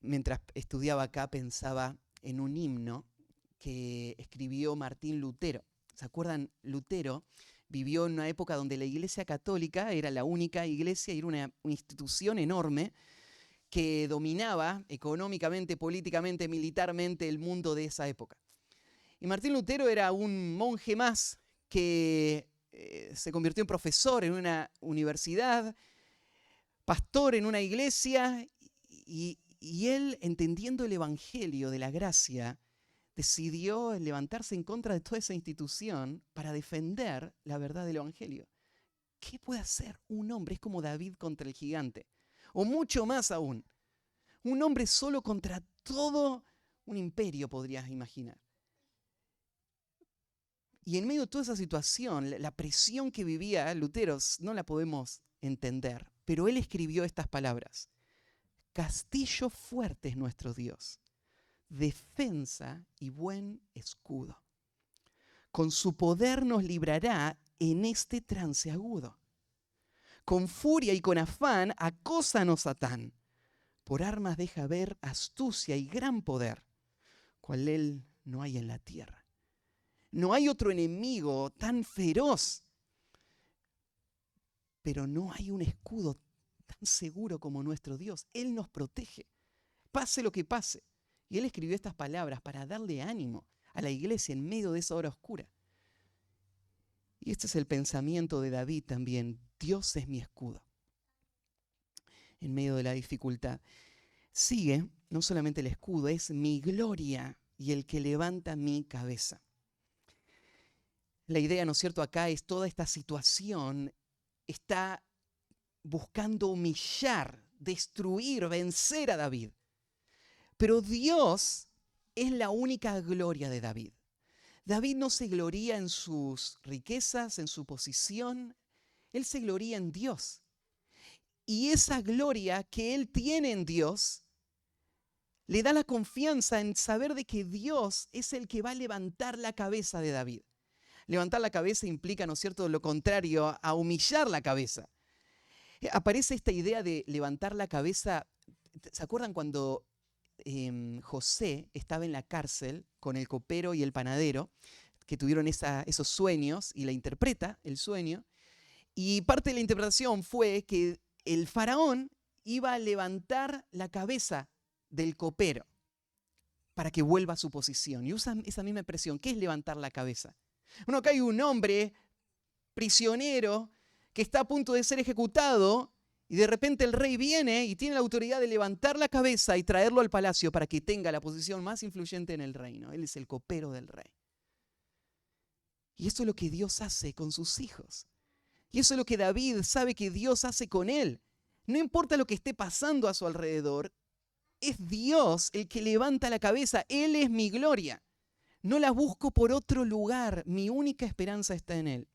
Mientras estudiaba acá pensaba en un himno que escribió Martín Lutero. ¿Se acuerdan? Lutero vivió en una época donde la Iglesia Católica era la única iglesia y era una institución enorme que dominaba económicamente, políticamente, militarmente el mundo de esa época. Y Martín Lutero era un monje más que se convirtió en profesor en una universidad, pastor en una iglesia, y él, entendiendo el evangelio de la gracia, decidió levantarse en contra de toda esa institución para defender la verdad del evangelio. ¿Qué puede hacer un hombre? Es como David contra el gigante, o mucho más aún. Un hombre solo contra todo un imperio, podrías imaginar. Y en medio de toda esa situación, la presión que vivía Lutero no la podemos entender, pero él escribió estas palabras: castillo fuerte es nuestro Dios, defensa y buen escudo. Con su poder nos librará en este trance agudo. Con furia y con afán acósanos Satán. Por armas deja ver astucia y gran poder, cual él no hay en la tierra. No hay otro enemigo tan feroz, pero no hay un escudo tan seguro como nuestro Dios. Él nos protege, pase lo que pase. Y él escribió estas palabras para darle ánimo a la iglesia en medio de esa hora oscura. Y este es el pensamiento de David también: Dios es mi escudo en medio de la dificultad. Sigue, no solamente el escudo, es mi gloria y el que levanta mi cabeza. La idea, ¿no es cierto?, acá es toda esta situación está buscando humillar, destruir, vencer a David. Pero Dios es la única gloria de David. David no se gloría en sus riquezas, en su posición. Él se gloría en Dios. Y esa gloria que él tiene en Dios le da la confianza en saber de que Dios es el que va a levantar la cabeza de David. Levantar la cabeza implica, ¿no es cierto?, lo contrario a humillar la cabeza. Aparece esta idea de levantar la cabeza. ¿Se acuerdan cuando José estaba en la cárcel con el copero y el panadero, que tuvieron esos sueños, y la interpreta el sueño? Y parte de la interpretación fue que el faraón iba a levantar la cabeza del copero para que vuelva a su posición. Y usan esa misma expresión. ¿Qué es levantar la cabeza? Bueno, acá hay un hombre prisionero que está a punto de ser ejecutado, y de repente el rey viene y tiene la autoridad de levantar la cabeza y traerlo al palacio para que tenga la posición más influyente en el reino. Él es el copero del rey. Y eso es lo que Dios hace con sus hijos. Y eso es lo que David sabe que Dios hace con él. No importa lo que esté pasando a su alrededor, es Dios el que levanta la cabeza. Él es mi gloria. No la busco por otro lugar. Mi única esperanza está en Él.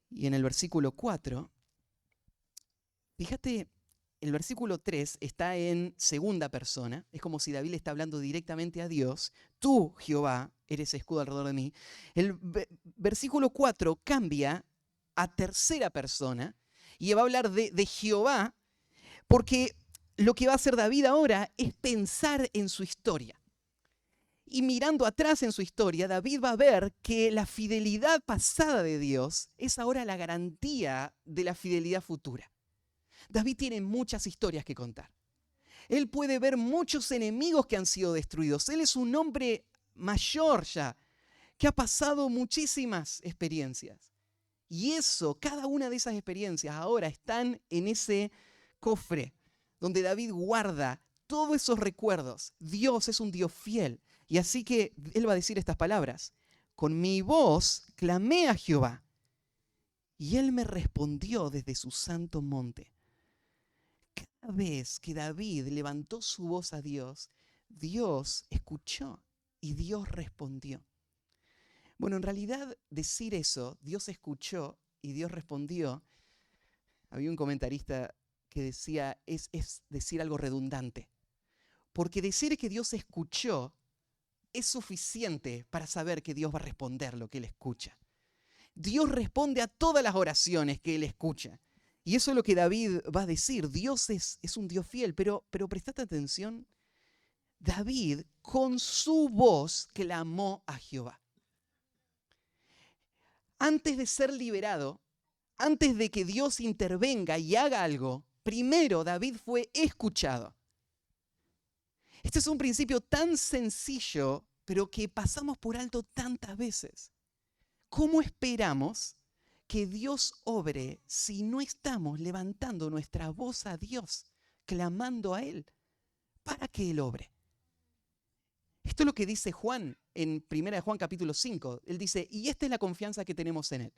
Y en el versículo 4, fíjate, el versículo 3 está en segunda persona. Es como si David le está hablando directamente a Dios. Tú, Jehová, eres escudo alrededor de mí. El versículo 4 cambia a tercera persona y va a hablar de Jehová, porque lo que va a hacer David ahora es pensar en su historia. Y mirando atrás en su historia, David va a ver que la fidelidad pasada de Dios es ahora la garantía de la fidelidad futura. David tiene muchas historias que contar. Él puede ver muchos enemigos que han sido destruidos. Él es un hombre mayor ya, que ha pasado muchísimas experiencias. Y eso, cada una de esas experiencias ahora están en ese cofre donde David guarda todos esos recuerdos. Dios es un Dios fiel. Y así que él va a decir estas palabras: con mi voz clamé a Jehová, y él me respondió desde su santo monte. Cada vez que David levantó su voz a Dios, Dios escuchó y Dios respondió. Bueno, en realidad decir eso, Dios escuchó y Dios respondió, había un comentarista que decía, es decir algo redundante. Porque decir que Dios escuchó es suficiente para saber que Dios va a responder lo que Él escucha. Dios responde a todas las oraciones que Él escucha. Y eso es lo que David va a decir. Dios es un Dios fiel, pero prestate atención. David con su voz clamó a Jehová. Antes de ser liberado, antes de que Dios intervenga y haga algo, primero David fue escuchado. Este es un principio tan sencillo, pero que pasamos por alto tantas veces. ¿Cómo esperamos que Dios obre si no estamos levantando nuestra voz a Dios, clamando a Él para que Él obre? Esto es lo que dice Juan en 1 Juan capítulo 5. Él dice, y esta es la confianza que tenemos en Él,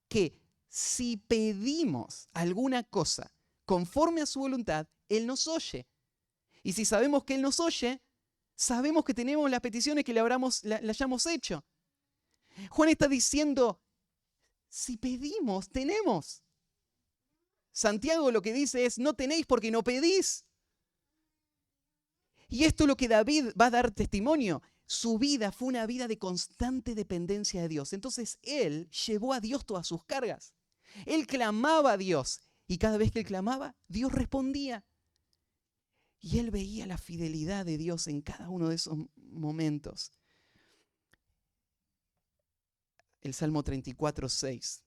que si pedimos alguna cosa conforme a su voluntad, Él nos oye. Y si sabemos que Él nos oye, sabemos que tenemos las peticiones que le hayamos hecho. Juan está diciendo, si pedimos, tenemos. Santiago lo que dice es, no tenéis porque no pedís. Y esto es lo que David va a dar testimonio. Su vida fue una vida de constante dependencia de Dios. Entonces él llevó a Dios todas sus cargas. Él clamaba a Dios y cada vez que él clamaba, Dios respondía. Y él veía la fidelidad de Dios en cada uno de esos momentos. El Salmo 34:6.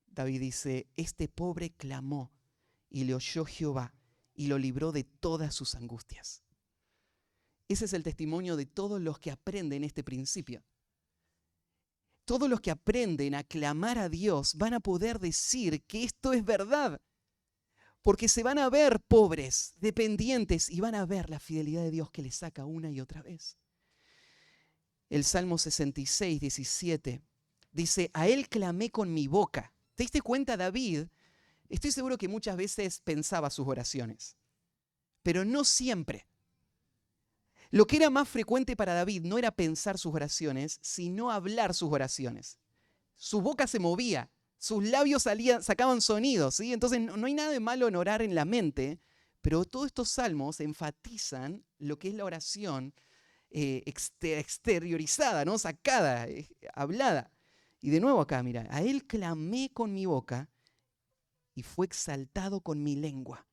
David dice, este pobre clamó y le oyó Jehová y lo libró de todas sus angustias. Ese es el testimonio de todos los que aprenden este principio. Todos los que aprenden a clamar a Dios van a poder decir que esto es verdad. Porque se van a ver pobres, dependientes, y van a ver la fidelidad de Dios que les saca una y otra vez. El Salmo 66:17 dice, a Él clamé con mi boca. ¿Te diste cuenta, David? Estoy seguro que muchas veces pensaba sus oraciones, pero no siempre. Lo que era más frecuente para David no era pensar sus oraciones, sino hablar sus oraciones. Su boca se movía, sus labios sacaban sonidos, ¿sí? Entonces no hay nada de malo en orar en la mente, pero todos estos salmos enfatizan lo que es la oración exteriorizada, ¿no? Sacada, hablada. Y de nuevo acá, mira, a Él clamé con mi boca y fue exaltado con mi lengua.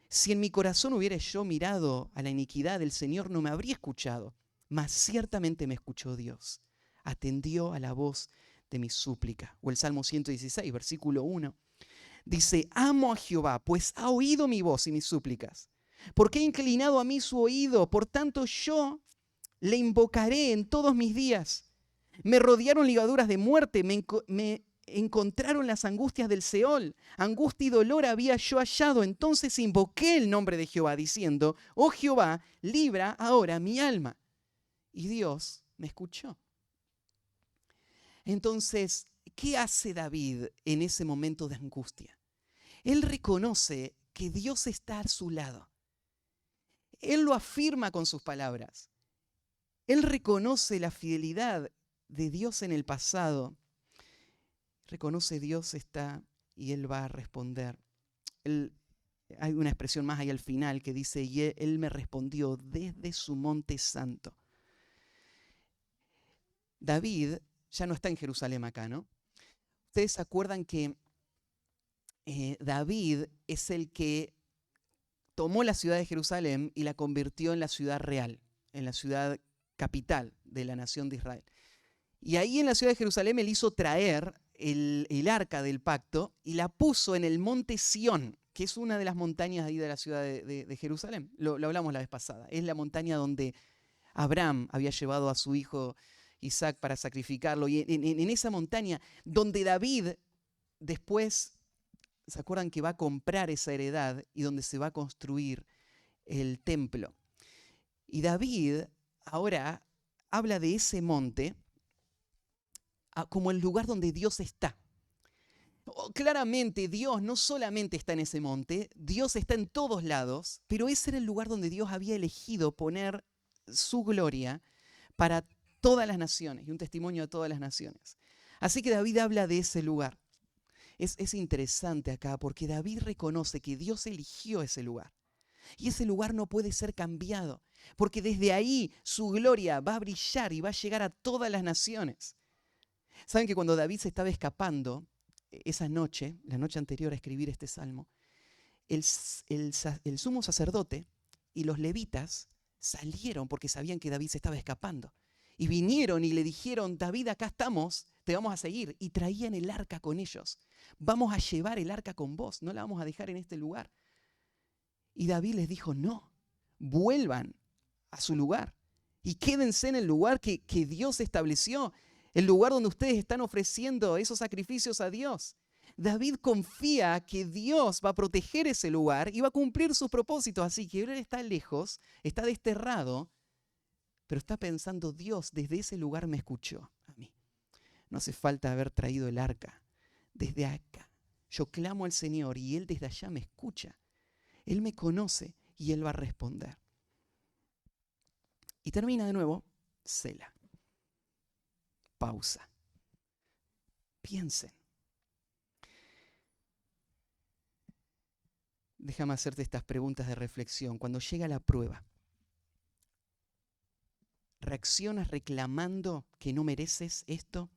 Si en mi corazón hubiera yo mirado a la iniquidad, el Señor no me habría escuchado, mas ciertamente me escuchó Dios. Atendió a la voz de mi súplica. O el Salmo 116, versículo 1. Dice, amo a Jehová, pues ha oído mi voz y mis súplicas. Porque ha inclinado a mí su oído, por tanto yo le invocaré en todos mis días. Me rodearon ligaduras de muerte, me encontraron las angustias del Seol. Angustia y dolor había yo hallado. Entonces invoqué el nombre de Jehová, diciendo, oh Jehová, libra ahora mi alma. Y Dios me escuchó. Entonces, ¿qué hace David en ese momento de angustia? Él reconoce que Dios está a su lado. Él lo afirma con sus palabras. Él reconoce la fidelidad de Dios en el pasado. Reconoce Dios está y Él va a responder. Hay una expresión más ahí al final que dice, y Él me respondió desde su monte santo. David ya no está en Jerusalén acá, ¿no? Ustedes se acuerdan que David es el que tomó la ciudad de Jerusalén y la convirtió en la ciudad real, en la ciudad capital de la nación de Israel. Y ahí en la ciudad de Jerusalén él hizo traer el arca del pacto y la puso en el monte Sión, que es una de las montañas ahí de la ciudad de Jerusalén. Lo hablamos la vez pasada. Es la montaña donde Abraham había llevado a su hijo Isaac para sacrificarlo. Y en esa montaña donde David después, ¿se acuerdan que va a comprar esa heredad y donde se va a construir el templo? Y David ahora habla de ese monte como el lugar donde Dios está. Claramente Dios no solamente está en ese monte, Dios está en todos lados, pero ese era el lugar donde Dios había elegido poner su gloria para todas las naciones y un testimonio a todas las naciones. Así que David habla de ese lugar. Es interesante acá porque David reconoce que Dios eligió ese lugar. Y ese lugar no puede ser cambiado, porque desde ahí su gloria va a brillar y va a llegar a todas las naciones. ¿Saben que cuando David se estaba escapando, esa noche, la noche anterior a escribir este salmo, el sumo sacerdote y los levitas salieron porque sabían que David se estaba escapando? Y vinieron y le dijeron, David, acá estamos, te vamos a seguir. Y traían el arca con ellos. Vamos a llevar el arca con vos, no la vamos a dejar en este lugar. Y David les dijo, no, vuelvan a su lugar. y quédense en el lugar que Dios estableció, el lugar donde ustedes están ofreciendo esos sacrificios a Dios. David confía que Dios va a proteger ese lugar y va a cumplir sus propósitos. Así que él está lejos, está desterrado, pero está pensando, Dios desde ese lugar me escuchó a mí. No hace falta haber traído el arca. Desde acá yo clamo al Señor y Él desde allá me escucha. Él me conoce y Él va a responder. Y termina de nuevo, Selah. Pausa. Piensen. Déjame hacerte estas preguntas de reflexión. Cuando llega la prueba, ¿reaccionas reclamando que no mereces esto?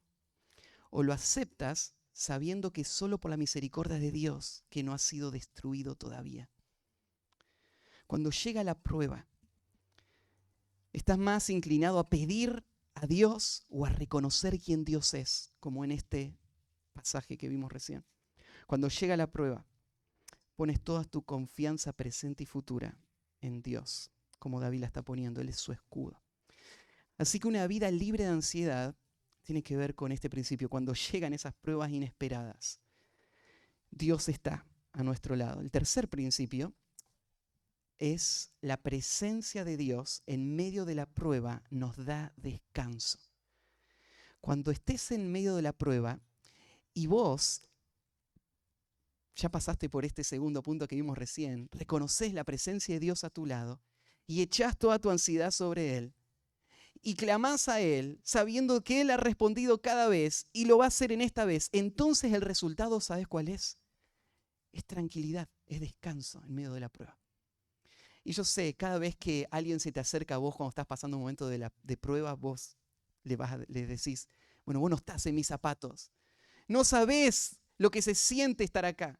¿O lo aceptas sabiendo que solo por la misericordia de Dios que no has sido destruido todavía? Cuando llega la prueba, ¿estás más inclinado a pedir a Dios o a reconocer quién Dios es, como en este pasaje que vimos recién? Cuando llega la prueba, pones toda tu confianza presente y futura en Dios, como David la está poniendo, Él es su escudo. Así que una vida libre de ansiedad tiene que ver con este principio. Cuando llegan esas pruebas inesperadas, Dios está a nuestro lado. El tercer principio es la presencia de Dios en medio de la prueba nos da descanso. Cuando estés en medio de la prueba y vos ya pasaste por este segundo punto que vimos recién, reconoces la presencia de Dios a tu lado y echás toda tu ansiedad sobre Él y clamás a Él sabiendo que Él ha respondido cada vez y lo va a hacer en esta vez, entonces el resultado, ¿sabes cuál es? Es tranquilidad, es descanso en medio de la prueba. Y yo sé, cada vez que alguien se te acerca a vos cuando estás pasando un momento de prueba, vos le decís, bueno, vos no estás en mis zapatos, no sabés lo que se siente estar acá.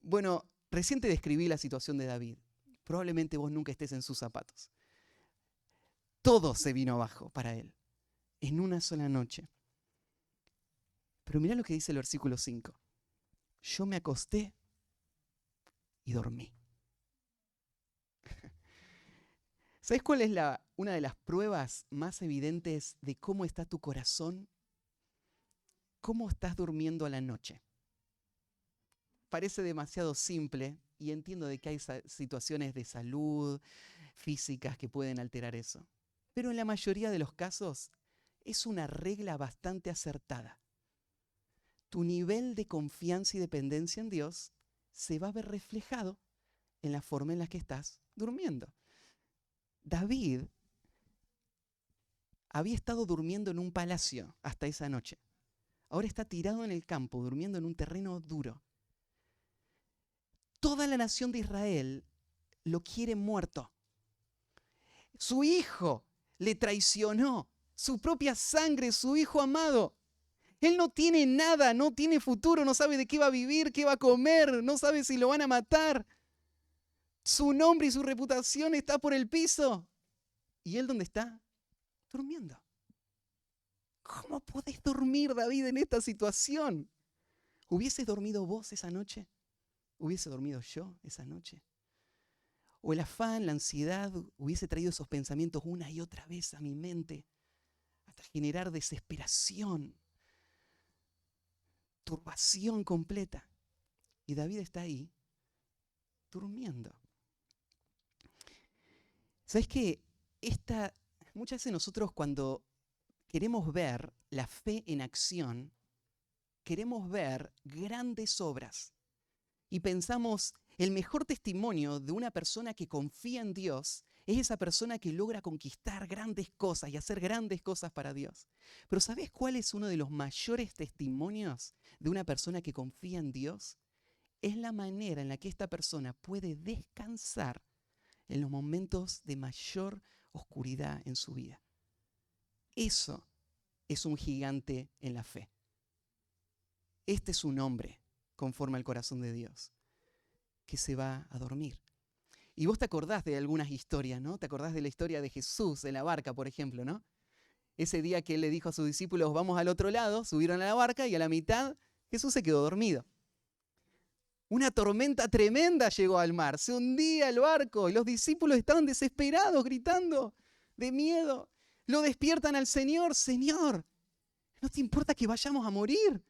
Bueno, recién te describí la situación de David. Probablemente vos nunca estés en sus zapatos. Todo se vino abajo para él, en una sola noche. Pero mirá lo que dice el versículo 5. Yo me acosté y dormí. ¿Sabés cuál es una de las pruebas más evidentes de cómo está tu corazón? ¿Cómo estás durmiendo a la noche? Parece demasiado simple y entiendo de que hay situaciones de salud, físicas que pueden alterar eso. Pero en la mayoría de los casos es una regla bastante acertada. Tu nivel de confianza y dependencia en Dios se va a ver reflejado en la forma en la que estás durmiendo. David había estado durmiendo en un palacio hasta esa noche. Ahora está tirado en el campo, durmiendo en un terreno duro. Toda la nación de Israel lo quiere muerto. Su hijo le traicionó, su propia sangre, su hijo amado. Él no tiene nada, no tiene futuro, no sabe de qué va a vivir, qué va a comer, no sabe si lo van a matar. Su nombre y su reputación está por el piso. ¿Y él dónde está? Durmiendo. ¿Cómo podés dormir, David, en esta situación? ¿Hubieses dormido vos esa noche? ¿Hubiese dormido yo esa noche? ¿O el afán, la ansiedad hubiese traído esos pensamientos una y otra vez a mi mente hasta generar desesperación, turbación completa? Y David está ahí durmiendo. ¿Sabes qué? Muchas veces nosotros cuando queremos ver la fe en acción, queremos ver grandes obras. Y pensamos, el mejor testimonio de una persona que confía en Dios es esa persona que logra conquistar grandes cosas y hacer grandes cosas para Dios. Pero ¿sabes cuál es uno de los mayores testimonios de una persona que confía en Dios? Es la manera en la que esta persona puede descansar en los momentos de mayor oscuridad en su vida. Eso es un gigante en la fe. Este es un hombre conforme al corazón de Dios, que se va a dormir. Y vos te acordás de algunas historias, ¿no? Te acordás de la historia de Jesús en la barca, por ejemplo, ¿no? Ese día que él le dijo a sus discípulos, vamos al otro lado, subieron a la barca y a la mitad Jesús se quedó dormido. Una tormenta tremenda llegó al mar, se hundía el barco y los discípulos estaban desesperados, gritando, de miedo. Lo despiertan al Señor. Señor, ¿no te importa que vayamos a morir?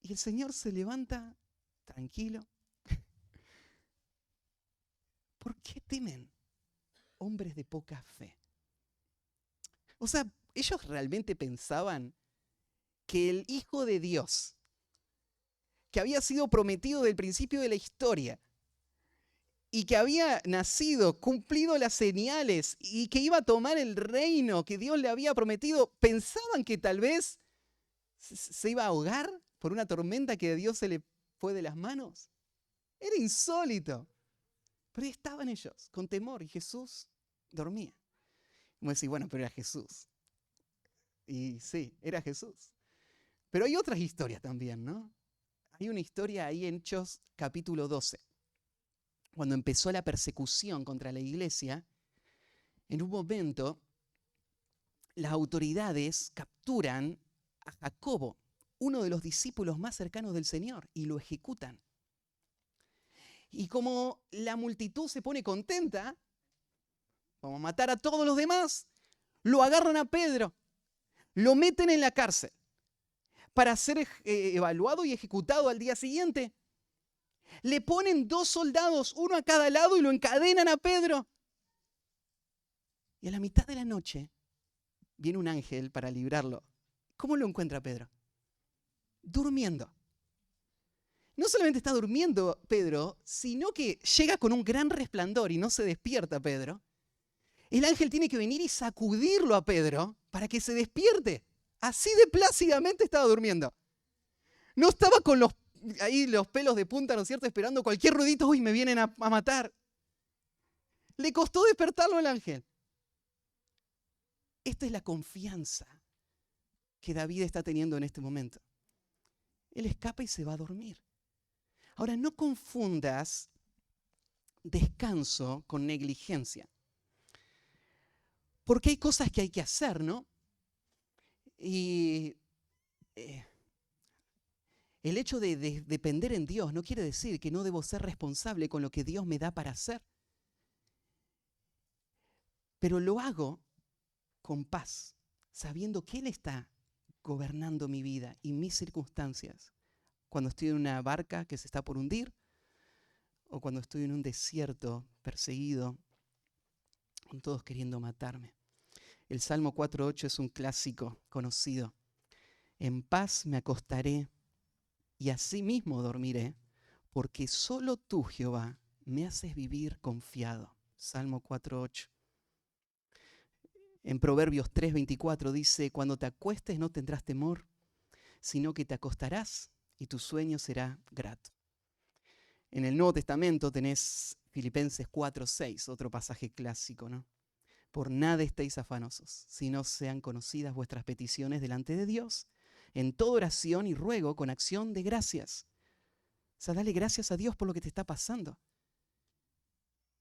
Y el Señor se levanta tranquilo. ¿Por qué temen, hombres de poca fe? O sea, ellos realmente pensaban que el Hijo de Dios, que había sido prometido del principio de la historia y que había nacido, cumplido las señales y que iba a tomar el reino que Dios le había prometido, pensaban que tal vez se iba a ahogar por una tormenta que a Dios se le fue de las manos. Era insólito. Pero ahí estaban ellos, con temor, y Jesús dormía. Como decir, bueno, pero era Jesús. Y sí, era Jesús. Pero hay otras historias también, ¿no? Hay una historia ahí en Hechos capítulo 12. Cuando empezó la persecución contra la iglesia, en un momento las autoridades capturan a Jacobo, uno de los discípulos más cercanos del Señor, y lo ejecutan. Y como la multitud se pone contenta, vamos a matar a todos los demás, lo agarran a Pedro, lo meten en la cárcel para ser evaluado y ejecutado al día siguiente. Le ponen 2 soldados, uno a cada lado, y lo encadenan a Pedro. Y a la mitad de la noche viene un ángel para librarlo. ¿Cómo lo encuentra Pedro? Durmiendo. No solamente está durmiendo Pedro, sino que llega con un gran resplandor y no se despierta Pedro. El ángel tiene que venir y sacudirlo a Pedro para que se despierte. Así de plácidamente estaba durmiendo. No estaba con los pelos de punta, ¿no es cierto?, esperando cualquier ruidito, uy, me vienen a matar. Le costó despertarlo al ángel. Esta es la confianza que David está teniendo en este momento. Él escapa y se va a dormir. Ahora, no confundas descanso con negligencia. Porque hay cosas que hay que hacer, ¿no? Y el hecho de depender en Dios no quiere decir que no debo ser responsable con lo que Dios me da para hacer. Pero lo hago con paz, sabiendo que Él está gobernando mi vida y mis circunstancias. Cuando estoy en una barca que se está por hundir, o cuando estoy en un desierto perseguido, con todos queriendo matarme. El Salmo 4:8 es un clásico conocido. En paz me acostaré y asimismo dormiré, porque solo tú, Jehová, me haces vivir confiado. Salmo 4:8. En Proverbios 3:24 dice, cuando te acuestes no tendrás temor, sino que te acostarás y tu sueño será grato. En el Nuevo Testamento tenés Filipenses 4:6, otro pasaje clásico, ¿no? Por nada estéis afanosos, sino sean conocidas vuestras peticiones delante de Dios, en toda oración y ruego con acción de gracias. O sea, dale gracias a Dios por lo que te está pasando.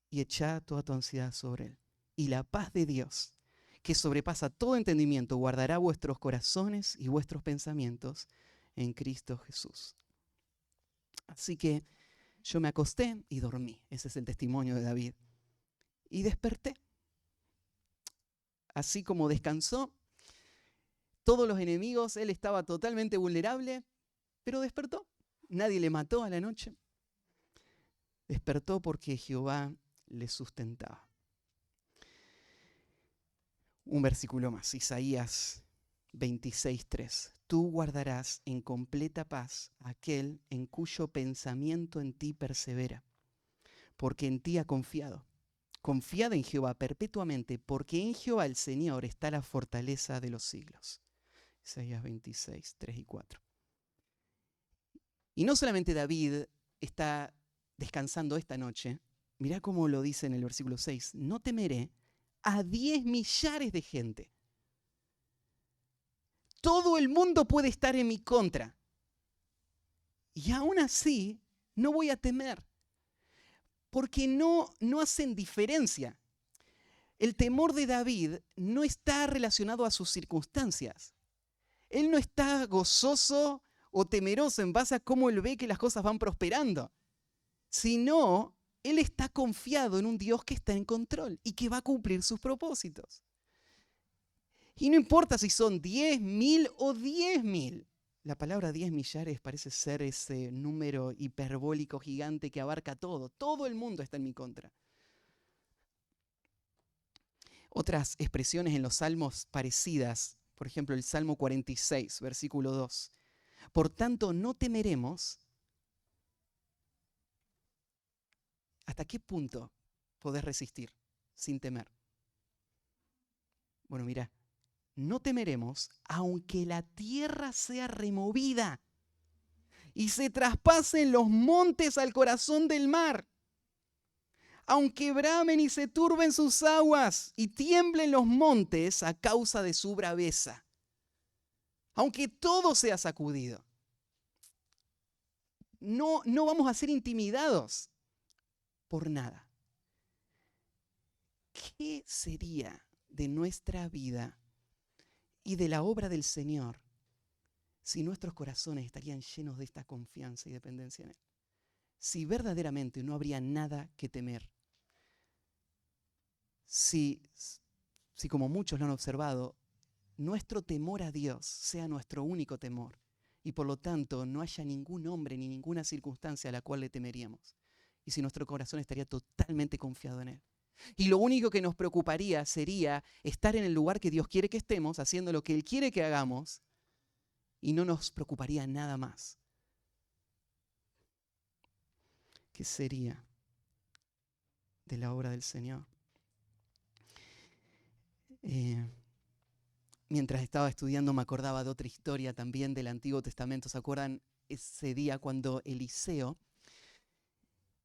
Y echa toda tu ansiedad sobre Él. Y la paz de Dios, que sobrepasa todo entendimiento, guardará vuestros corazones y vuestros pensamientos en Cristo Jesús. Así que yo me acosté y dormí. Ese es el testimonio de David. Y desperté. Así como descansó, todos los enemigos, él estaba totalmente vulnerable, pero despertó. Nadie le mató a la noche. Despertó porque Jehová le sustentaba. Un versículo más, Isaías 26:3. Tú guardarás en completa paz a aquel en cuyo pensamiento en ti persevera, porque en ti ha confiado. Confiad en Jehová perpetuamente, porque en Jehová el Señor está la fortaleza de los siglos. Isaías 26:3 y 4. Y no solamente David está descansando esta noche, mirá cómo lo dice en el versículo 6, no temeré a 10 millares de gente. Todo el mundo puede estar en mi contra. Y aún así, no voy a temer. Porque no hacen diferencia. El temor de David no está relacionado a sus circunstancias. Él no está gozoso o temeroso en base a cómo él ve que las cosas van prosperando, sino Él está confiado en un Dios que está en control y que va a cumplir sus propósitos. Y no importa si son 10.000 o 10.000. La palabra 10 millares parece ser ese número hiperbólico gigante que abarca todo. Todo el mundo está en mi contra. Otras expresiones en los salmos parecidas, por ejemplo el Salmo 46, versículo 2. Por tanto, no temeremos. ¿Hasta qué punto podés resistir sin temer? Bueno, mira, no temeremos aunque la tierra sea removida y se traspasen los montes al corazón del mar. Aunque bramen y se turben sus aguas y tiemblen los montes a causa de su braveza. Aunque todo sea sacudido. No vamos a ser intimidados por nada. ¿Qué sería de nuestra vida y de la obra del Señor si nuestros corazones estarían llenos de esta confianza y dependencia en Él? Si verdaderamente no habría nada que temer. Si como muchos lo han observado, nuestro temor a Dios sea nuestro único temor y por lo tanto no haya ningún hombre ni ninguna circunstancia a la cual le temeríamos. Y si nuestro corazón estaría totalmente confiado en Él. Y lo único que nos preocuparía sería estar en el lugar que Dios quiere que estemos, haciendo lo que Él quiere que hagamos, y no nos preocuparía nada más. ¿Qué sería de la obra del Señor? Mientras estaba estudiando me acordaba de otra historia también del Antiguo Testamento. ¿Se acuerdan ese día cuando Eliseo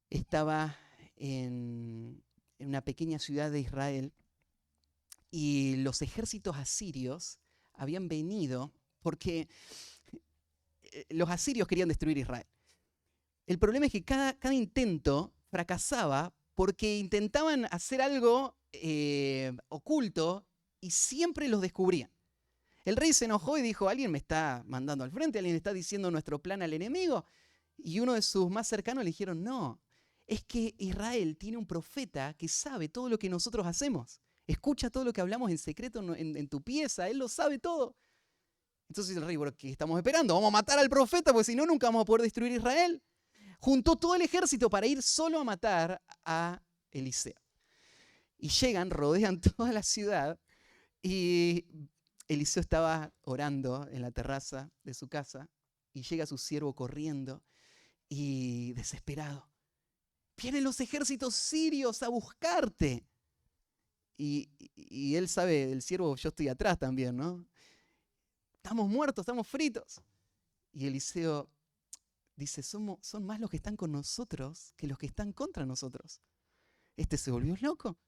estaba en una pequeña ciudad de Israel y los ejércitos asirios habían venido porque los asirios querían destruir Israel? El problema es que cada intento fracasaba porque intentaban hacer algo oculto y siempre los descubrían. El rey se enojó y dijo, alguien me está mandando al frente, alguien está diciendo nuestro plan al enemigo. Y uno de sus más cercanos le dijeron, no, es que Israel tiene un profeta que sabe todo lo que nosotros hacemos. Escucha todo lo que hablamos en secreto en tu pieza, él lo sabe todo. Entonces el rey, bueno, ¿qué estamos esperando? Vamos a matar al profeta, porque si no, nunca vamos a poder destruir Israel. Juntó todo el ejército para ir solo a matar a Eliseo. Y llegan, rodean toda la ciudad y Eliseo estaba orando en la terraza de su casa y llega su siervo corriendo y desesperado. Vienen los ejércitos sirios a buscarte. Y él sabe, el siervo, yo estoy atrás también, ¿no? Estamos muertos, estamos fritos. Y Eliseo dice, son más los que están con nosotros que los que están contra nosotros. ¿Este se volvió loco?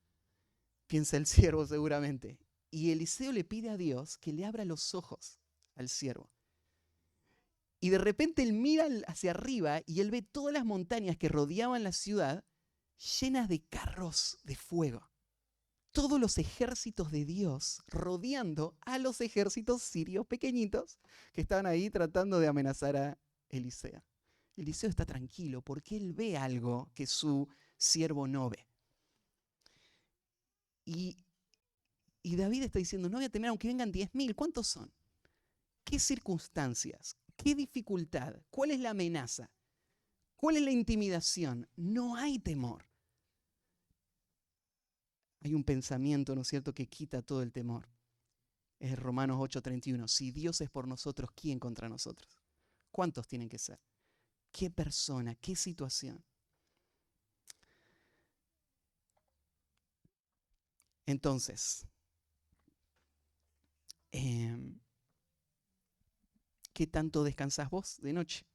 Piensa el siervo seguramente. Y Eliseo le pide a Dios que le abra los ojos al siervo. Y de repente él mira hacia arriba y él ve todas las montañas que rodeaban la ciudad llenas de carros de fuego. Todos los ejércitos de Dios rodeando a los ejércitos sirios pequeñitos que estaban ahí tratando de amenazar a Eliseo. Eliseo está tranquilo porque él ve algo que su siervo no ve. Y David está diciendo, no voy a temer aunque vengan 10.000. ¿Cuántos son? ¿Qué circunstancias? ¿Qué dificultad? ¿Cuál es la amenaza? ¿Cuál es la intimidación? No hay temor. Hay un pensamiento, ¿no es cierto?, que quita todo el temor. Es Romanos 8:31. Si Dios es por nosotros, ¿quién contra nosotros? ¿Cuántos tienen que ser? ¿Qué persona? ¿Qué situación? Entonces, ¿qué tanto descansás vos de noche?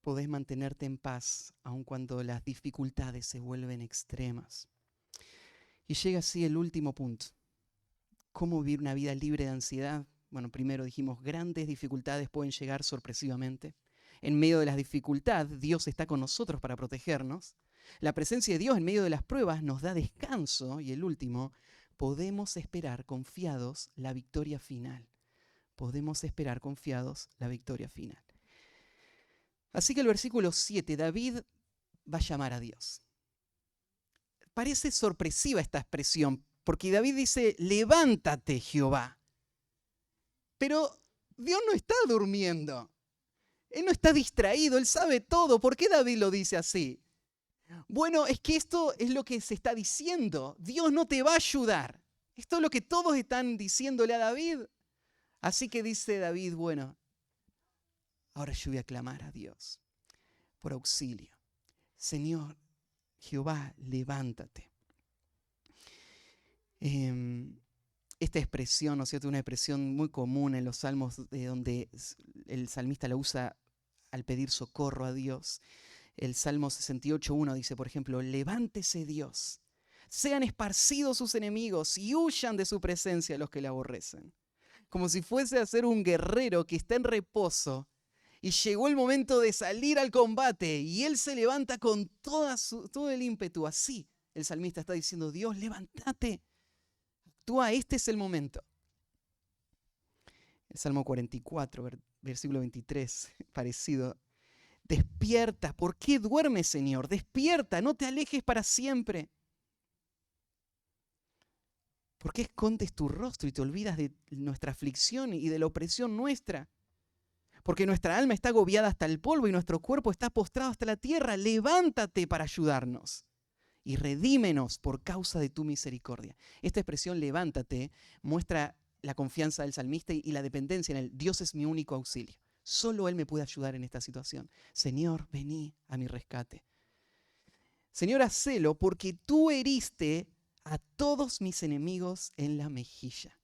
Podés mantenerte en paz aun cuando las dificultades se vuelven extremas. Y llega así el último punto. ¿Cómo vivir una vida libre de ansiedad? Bueno, primero dijimos, grandes dificultades pueden llegar sorpresivamente. En medio de las dificultades, Dios está con nosotros para protegernos. La presencia de Dios en medio de las pruebas nos da descanso. Y el último, podemos esperar confiados la victoria final. Podemos esperar confiados la victoria final. Así que el versículo 7, David va a llamar a Dios. Parece sorpresiva esta expresión, porque David dice, levántate, Jehová. Pero Dios no está durmiendo. Él no está distraído, Él sabe todo. ¿Por qué David lo dice así? Bueno, es que esto es lo que se está diciendo. Dios no te va a ayudar. Esto es lo que todos están diciéndole a David. Así que dice David, bueno, ahora yo voy a clamar a Dios por auxilio. Señor, Jehová, levántate. Esta expresión, ¿no es cierto?, una expresión muy común en los salmos, donde el salmista la usa al pedir socorro a Dios. El Salmo 68:1 dice, por ejemplo, levántese Dios, sean esparcidos sus enemigos y huyan de su presencia los que le aborrecen. Como si fuese a ser un guerrero que está en reposo y llegó el momento de salir al combate y él se levanta con todo el ímpetu. Así el salmista está diciendo, Dios, levántate, actúa, este es el momento. El Salmo 44, versículo 23, parecido. Despierta, ¿por qué duermes, Señor? Despierta, no te alejes para siempre. ¿Por qué escondes tu rostro y te olvidas de nuestra aflicción y de la opresión nuestra? Porque nuestra alma está agobiada hasta el polvo y nuestro cuerpo está postrado hasta la tierra. Levántate para ayudarnos y redímenos por causa de tu misericordia. Esta expresión, levántate, muestra la confianza del salmista y la dependencia en él. Dios es mi único auxilio. Solo Él me puede ayudar en esta situación. Señor, vení a mi rescate. Señor, hacelo porque tú heriste a todos mis enemigos en la mejilla.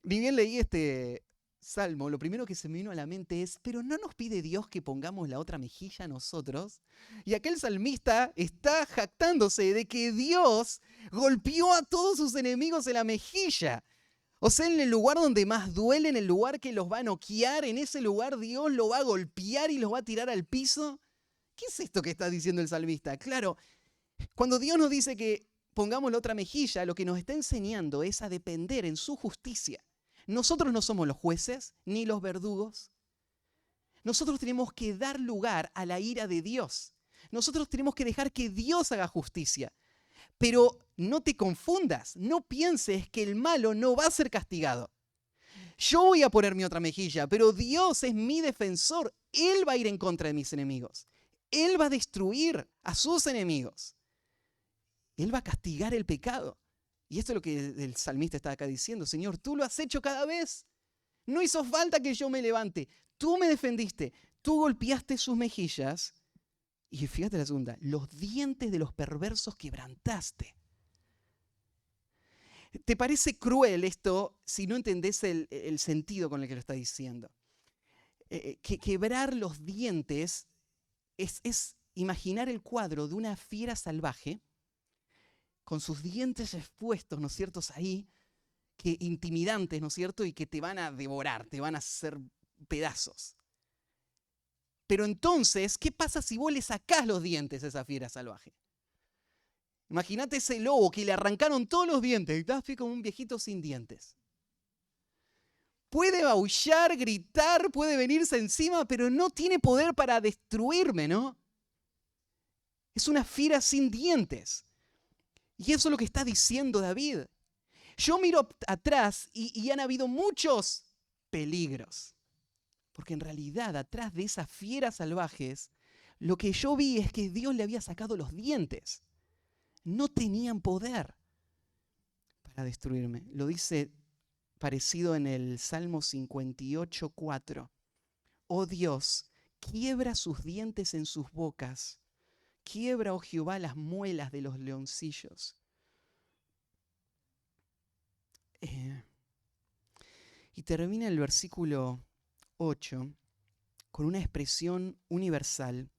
Ni bien leí este salmo, lo primero que se me vino a la mente es, ¿pero no nos pide Dios que pongamos la otra mejilla nosotros? Y aquel salmista está jactándose de que Dios golpeó a todos sus enemigos en la mejilla. O sea, en el lugar donde más duele, en el lugar que los va a noquear, en ese lugar Dios lo va a golpear y los va a tirar al piso. ¿Qué es esto que está diciendo el salmista? Claro, cuando Dios nos dice que pongamos la otra mejilla, lo que nos está enseñando es a depender en su justicia. Nosotros no somos los jueces ni los verdugos. Nosotros tenemos que dar lugar a la ira de Dios. Nosotros tenemos que dejar que Dios haga justicia. Pero no te confundas, no pienses que el malo no va a ser castigado. Yo voy a poner mi otra mejilla, pero Dios es mi defensor. Él va a ir en contra de mis enemigos. Él va a destruir a sus enemigos. Él va a castigar el pecado. Y esto es lo que el salmista está acá diciendo. Señor, tú lo has hecho cada vez. No hizo falta que yo me levante. Tú me defendiste. Tú golpeaste sus mejillas. Y fíjate la segunda, los dientes de los perversos quebrantaste. ¿Te parece cruel esto si no entendés el sentido con el que lo está diciendo? Que quebrar los dientes es imaginar el cuadro de una fiera salvaje con sus dientes expuestos, ¿no es cierto?, ahí, que intimidantes, ¿no es cierto?, y que te van a devorar, te van a hacer pedazos. Pero entonces, ¿qué pasa si vos le sacás los dientes a esa fiera salvaje? Imagínate ese lobo que le arrancaron todos los dientes y está como un viejito sin dientes. Puede aullar, gritar, puede venirse encima, pero no tiene poder para destruirme, ¿no? Es una fiera sin dientes. Y eso es lo que está diciendo David. Yo miro atrás y han habido muchos peligros. Porque en realidad, atrás de esas fieras salvajes, lo que yo vi es que Dios le había sacado los dientes. No tenían poder para destruirme. Lo dice parecido en el Salmo 58:4. Oh Dios, quiebra sus dientes en sus bocas. Quiebra, oh Jehová, las muelas de los leoncillos. Y termina el versículo 8 con una expresión universal,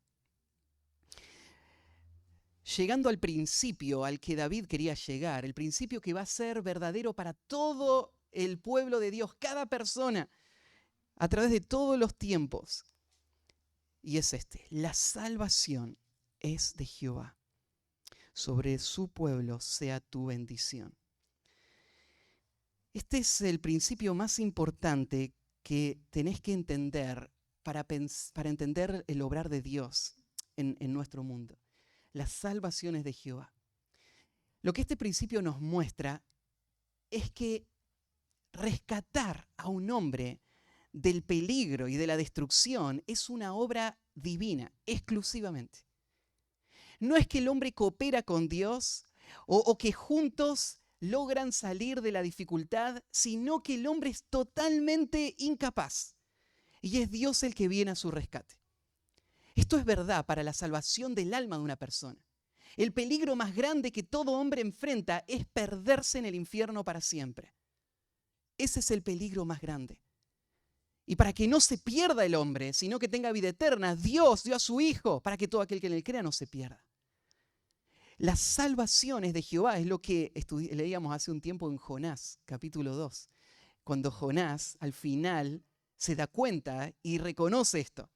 llegando al principio al que David quería llegar, el principio que va a ser verdadero para todo el pueblo de Dios, cada persona, a través de todos los tiempos. Y es este: la salvación es de Jehová, sobre su pueblo sea tu bendición. Este es el principio más importante que tenés que entender para entender el obrar de Dios en nuestro mundo. Las salvaciones de Jehová. Lo que este principio nos muestra es que rescatar a un hombre del peligro y de la destrucción es una obra divina, exclusivamente. No es que el hombre coopera con Dios o que juntos logran salir de la dificultad, sino que el hombre es totalmente incapaz. Y es Dios el que viene a su rescate. Esto es verdad para la salvación del alma de una persona. El peligro más grande que todo hombre enfrenta es perderse en el infierno para siempre. Ese es el peligro más grande. Y para que no se pierda el hombre, sino que tenga vida eterna, Dios dio a su Hijo para que todo aquel que en él crea no se pierda. Las salvaciones de Jehová es lo que leíamos hace un tiempo en Jonás, capítulo 2. Cuando Jonás al final se da cuenta y reconoce esto.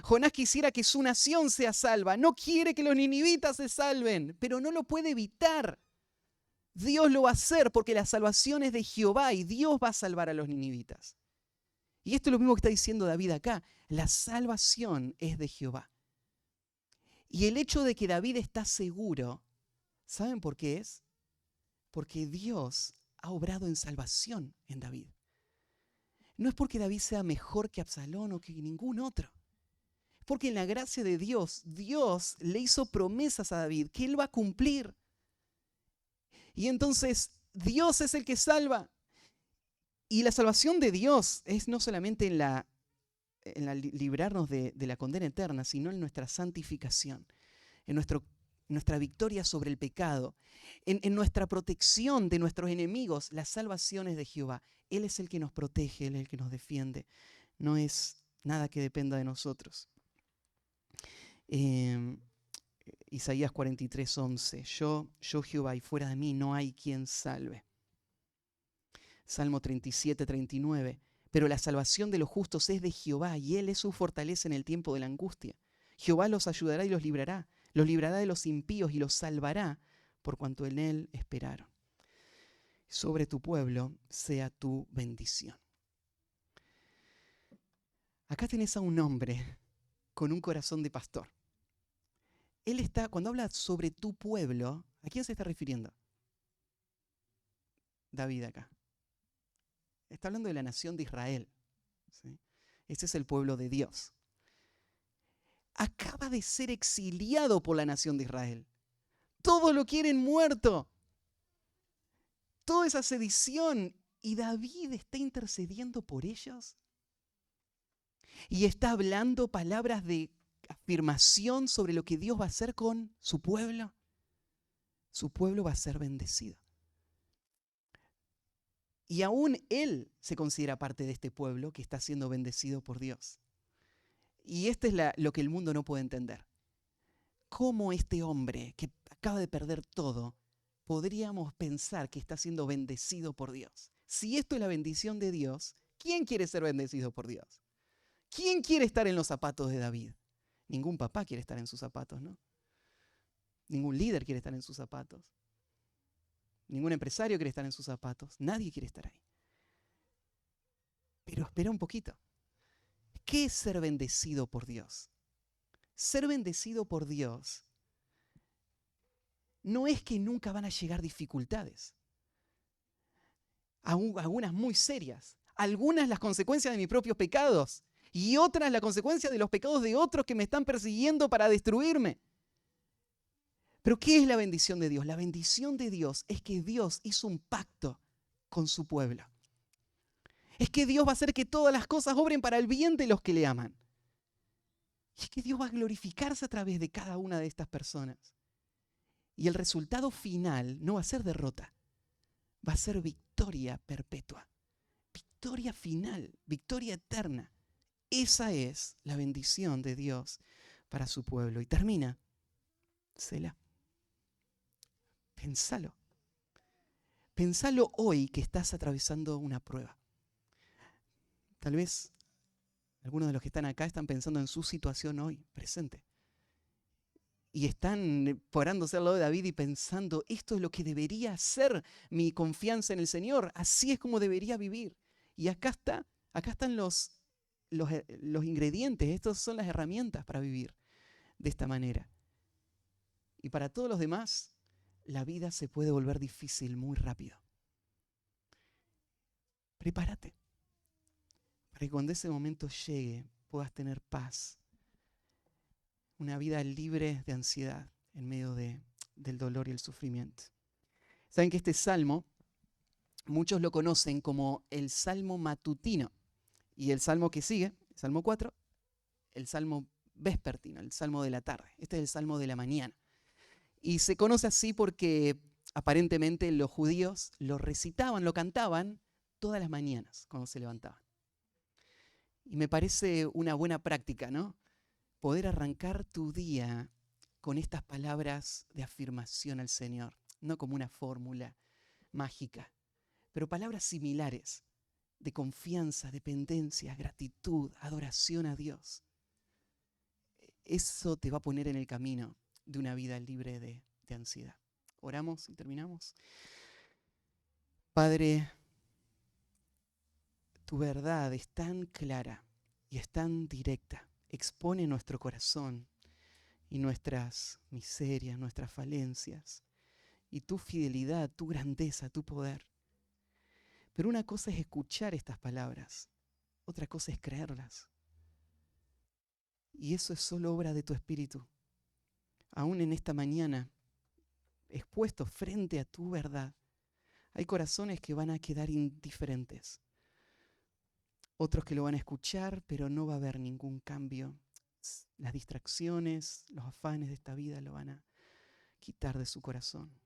Jonás quisiera que su nación sea salva, no quiere que los ninivitas se salven, pero no lo puede evitar. Dios lo va a hacer porque la salvación es de Jehová y Dios va a salvar a los ninivitas. Y esto es lo mismo que está diciendo David acá. La salvación es de Jehová. Y el hecho de que David está seguro, ¿saben por qué es? Porque Dios ha obrado en salvación en David. No es porque David sea mejor que Absalón o que ningún otro. Es porque en la gracia de Dios, Dios le hizo promesas a David que él va a cumplir. Y entonces Dios es el que salva. Y la salvación de Dios es no solamente en librarnos de la condena eterna, sino en nuestra santificación, en nuestra victoria sobre el pecado, en nuestra protección de nuestros enemigos. Las salvaciones de Jehová. Él es el que nos protege, Él es el que nos defiende. No es nada que dependa de nosotros. Isaías 43:11. Yo Jehová, y fuera de mí no hay quien salve. Salmo 37:39. Pero la salvación de los justos es de Jehová, y Él es su fortaleza en el tiempo de la angustia. Jehová los ayudará y los librará de los impíos y los salvará, por cuanto en Él esperaron. Sobre tu pueblo sea tu bendición. Acá tenés a un hombre con un corazón de pastor. Él está, cuando habla sobre tu pueblo, ¿a quién se está refiriendo? David acá. Está hablando de la nación de Israel. ¿Sí? Ese es el pueblo de Dios. Acaba de ser exiliado por la nación de Israel. Todos lo quieren muerto. Toda esa sedición. Y David está intercediendo por ellos. Y está hablando palabras de afirmación sobre lo que Dios va a hacer con su pueblo. Su pueblo va a ser bendecido. Y aún él se considera parte de este pueblo que está siendo bendecido por Dios. Y esto es lo que el mundo no puede entender. ¿Cómo este hombre que acaba de perder todo, podríamos pensar que está siendo bendecido por Dios? Si esto es la bendición de Dios, ¿quién quiere ser bendecido por Dios? ¿Quién quiere estar en los zapatos de David? Ningún papá quiere estar en sus zapatos, ¿no? Ningún líder quiere estar en sus zapatos. Ningún empresario quiere estar en sus zapatos. Nadie quiere estar ahí. Pero espera un poquito. ¿Qué es ser bendecido por Dios? Ser bendecido por Dios no es que nunca van a llegar dificultades. Algunas muy serias. Algunas las consecuencias de mis propios pecados. Y otras las consecuencias de los pecados de otros que me están persiguiendo para destruirme. Pero ¿qué es la bendición de Dios? La bendición de Dios es que Dios hizo un pacto con su pueblo. Es que Dios va a hacer que todas las cosas obren para el bien de los que le aman. Y es que Dios va a glorificarse a través de cada una de estas personas. Y el resultado final no va a ser derrota, va a ser victoria perpetua. Victoria final, victoria eterna. Esa es la bendición de Dios para su pueblo. Y termina, Selah. Pensalo. Pensalo hoy que estás atravesando una prueba. Tal vez algunos de los que están acá están pensando en su situación hoy, presente. Y están parándose al lado de David y pensando, esto es lo que debería ser mi confianza en el Señor. Así es como debería vivir. Y acá están los ingredientes, estas son las herramientas para vivir de esta manera. Y para todos los demás, la vida se puede volver difícil muy rápido. Prepárate para que cuando ese momento llegue puedas tener paz, una vida libre de ansiedad en medio del dolor y el sufrimiento. Saben que este salmo, muchos lo conocen como el salmo matutino, y el salmo que sigue, el salmo 4, el salmo vespertino, el salmo de la tarde. Este es el salmo de la mañana. Y se conoce así porque aparentemente los judíos lo recitaban, lo cantaban todas las mañanas cuando se levantaban. Y me parece una buena práctica, ¿no? Poder arrancar tu día con estas palabras de afirmación al Señor, no como una fórmula mágica, pero palabras similares de confianza, dependencia, gratitud, adoración a Dios. Eso te va a poner en el camino de una vida libre de ansiedad. Oramos y terminamos. Padre, tu verdad es tan clara y es tan directa. Expone nuestro corazón y nuestras miserias, nuestras falencias, y tu fidelidad, tu grandeza, tu poder. Pero una cosa es escuchar estas palabras, otra cosa es creerlas. Y eso es solo obra de tu Espíritu. Aún en esta mañana, expuestos frente a tu verdad, hay corazones que van a quedar indiferentes. Otros que lo van a escuchar, pero no va a haber ningún cambio. Las distracciones, los afanes de esta vida lo van a quitar de su corazón.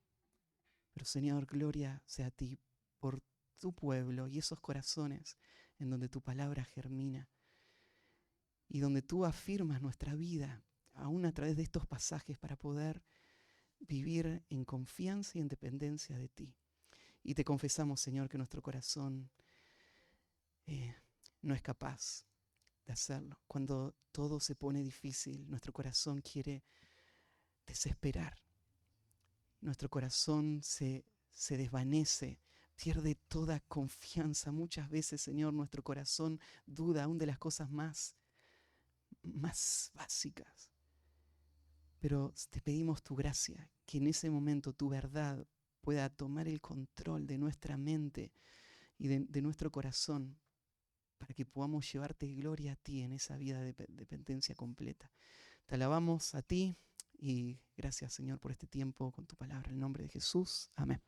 Pero Señor, gloria sea a ti por tu pueblo y esos corazones en donde tu palabra germina y donde tú afirmas nuestra vida, aún a través de estos pasajes, para poder vivir en confianza y en dependencia de ti. Y te confesamos, Señor, que nuestro corazón no es capaz de hacerlo. Cuando todo se pone difícil, nuestro corazón quiere desesperar. Nuestro corazón se desvanece, pierde toda confianza. Muchas veces, Señor, nuestro corazón duda aún de las cosas más básicas. Pero te pedimos tu gracia, que en ese momento tu verdad pueda tomar el control de nuestra mente y de nuestro corazón, para que podamos llevarte gloria a ti en esa vida de dependencia completa. Te alabamos a ti y gracias, Señor, por este tiempo con tu palabra. En el nombre de Jesús. Amén.